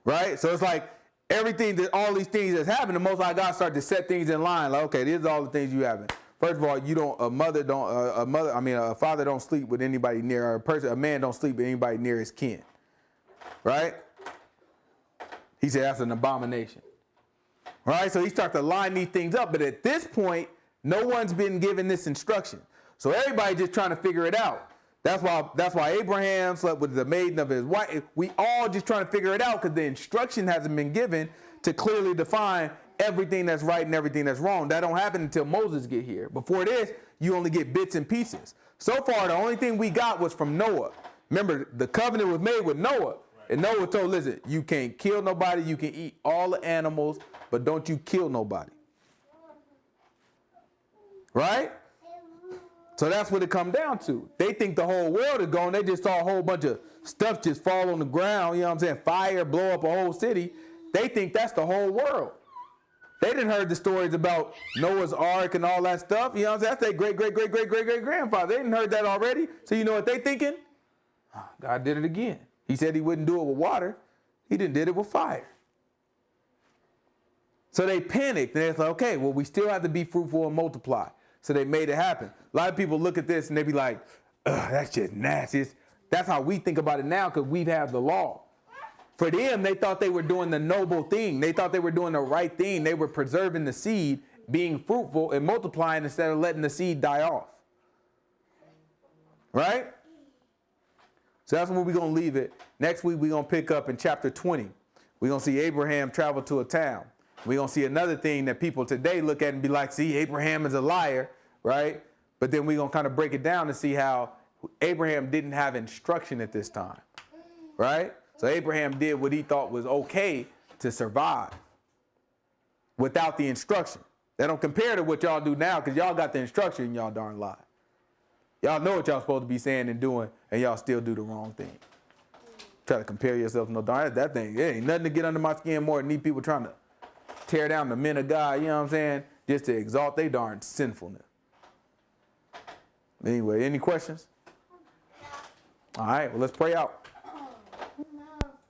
S1: right? So it's like everything, all these things that's happened, the Most High God started to set things in line. Like, okay, these are all the things you haven't. First of all, a father don't sleep with anybody near, or a man don't sleep with anybody near his kin, right? He said that's an abomination, right? So he starts to line these things up, but at this point, no one's been given this instruction, so everybody just trying to figure it out. That's why Abraham slept with the maiden of his wife. We all just trying to figure it out because the instruction hasn't been given to clearly define everything that's right and everything that's wrong. That don't happen until Moses get here. Before this, you only get bits and pieces. So far, the only thing we got was from Noah. Remember, the covenant was made with Noah. And Noah told, listen, you can't kill nobody. You can eat all the animals, but don't you kill nobody. Right? So that's what it come down to. They think the whole world is gone. They just saw a whole bunch of stuff just fall on the ground. You know what I'm saying? Fire, blow up a whole city. They think that's the whole world. They didn't heard the stories about Noah's Ark and all that stuff. You know what I'm saying? That's their great-great-great-great-great-great-grandfather. They didn't heard that already. So you know what they thinking? Oh, God did it again. He said he wouldn't do it with water. He did it with fire. So they panicked. They're like, okay, well, we still have to be fruitful and multiply. So they made it happen. A lot of people look at this and they be like, that's just nasty. That's how we think about it now because we've had the law. For them, they thought they were doing the noble thing. They thought they were doing the right thing. They were preserving the seed, being fruitful and multiplying instead of letting the seed die off. Right? So that's where we're going to leave it. Next week, we're going to pick up in chapter 20. We're going to see Abraham travel to a town. We're going to see another thing that people today look at and be like, see, Abraham is a liar, right? But then we're going to kind of break it down to see how Abraham didn't have instruction at this time, right? So Abraham did what he thought was okay to survive without the instruction. That don't compare to what y'all do now because y'all got the instruction and y'all darn lie. Y'all know what y'all supposed to be saying and doing and y'all still do the wrong thing. Try to compare yourself to no darn that thing. It ain't nothing to get under my skin more than these people trying to tear down the men of God, you know what I'm saying, just to exalt their darn sinfulness. Anyway, any questions? All right, well, let's pray out.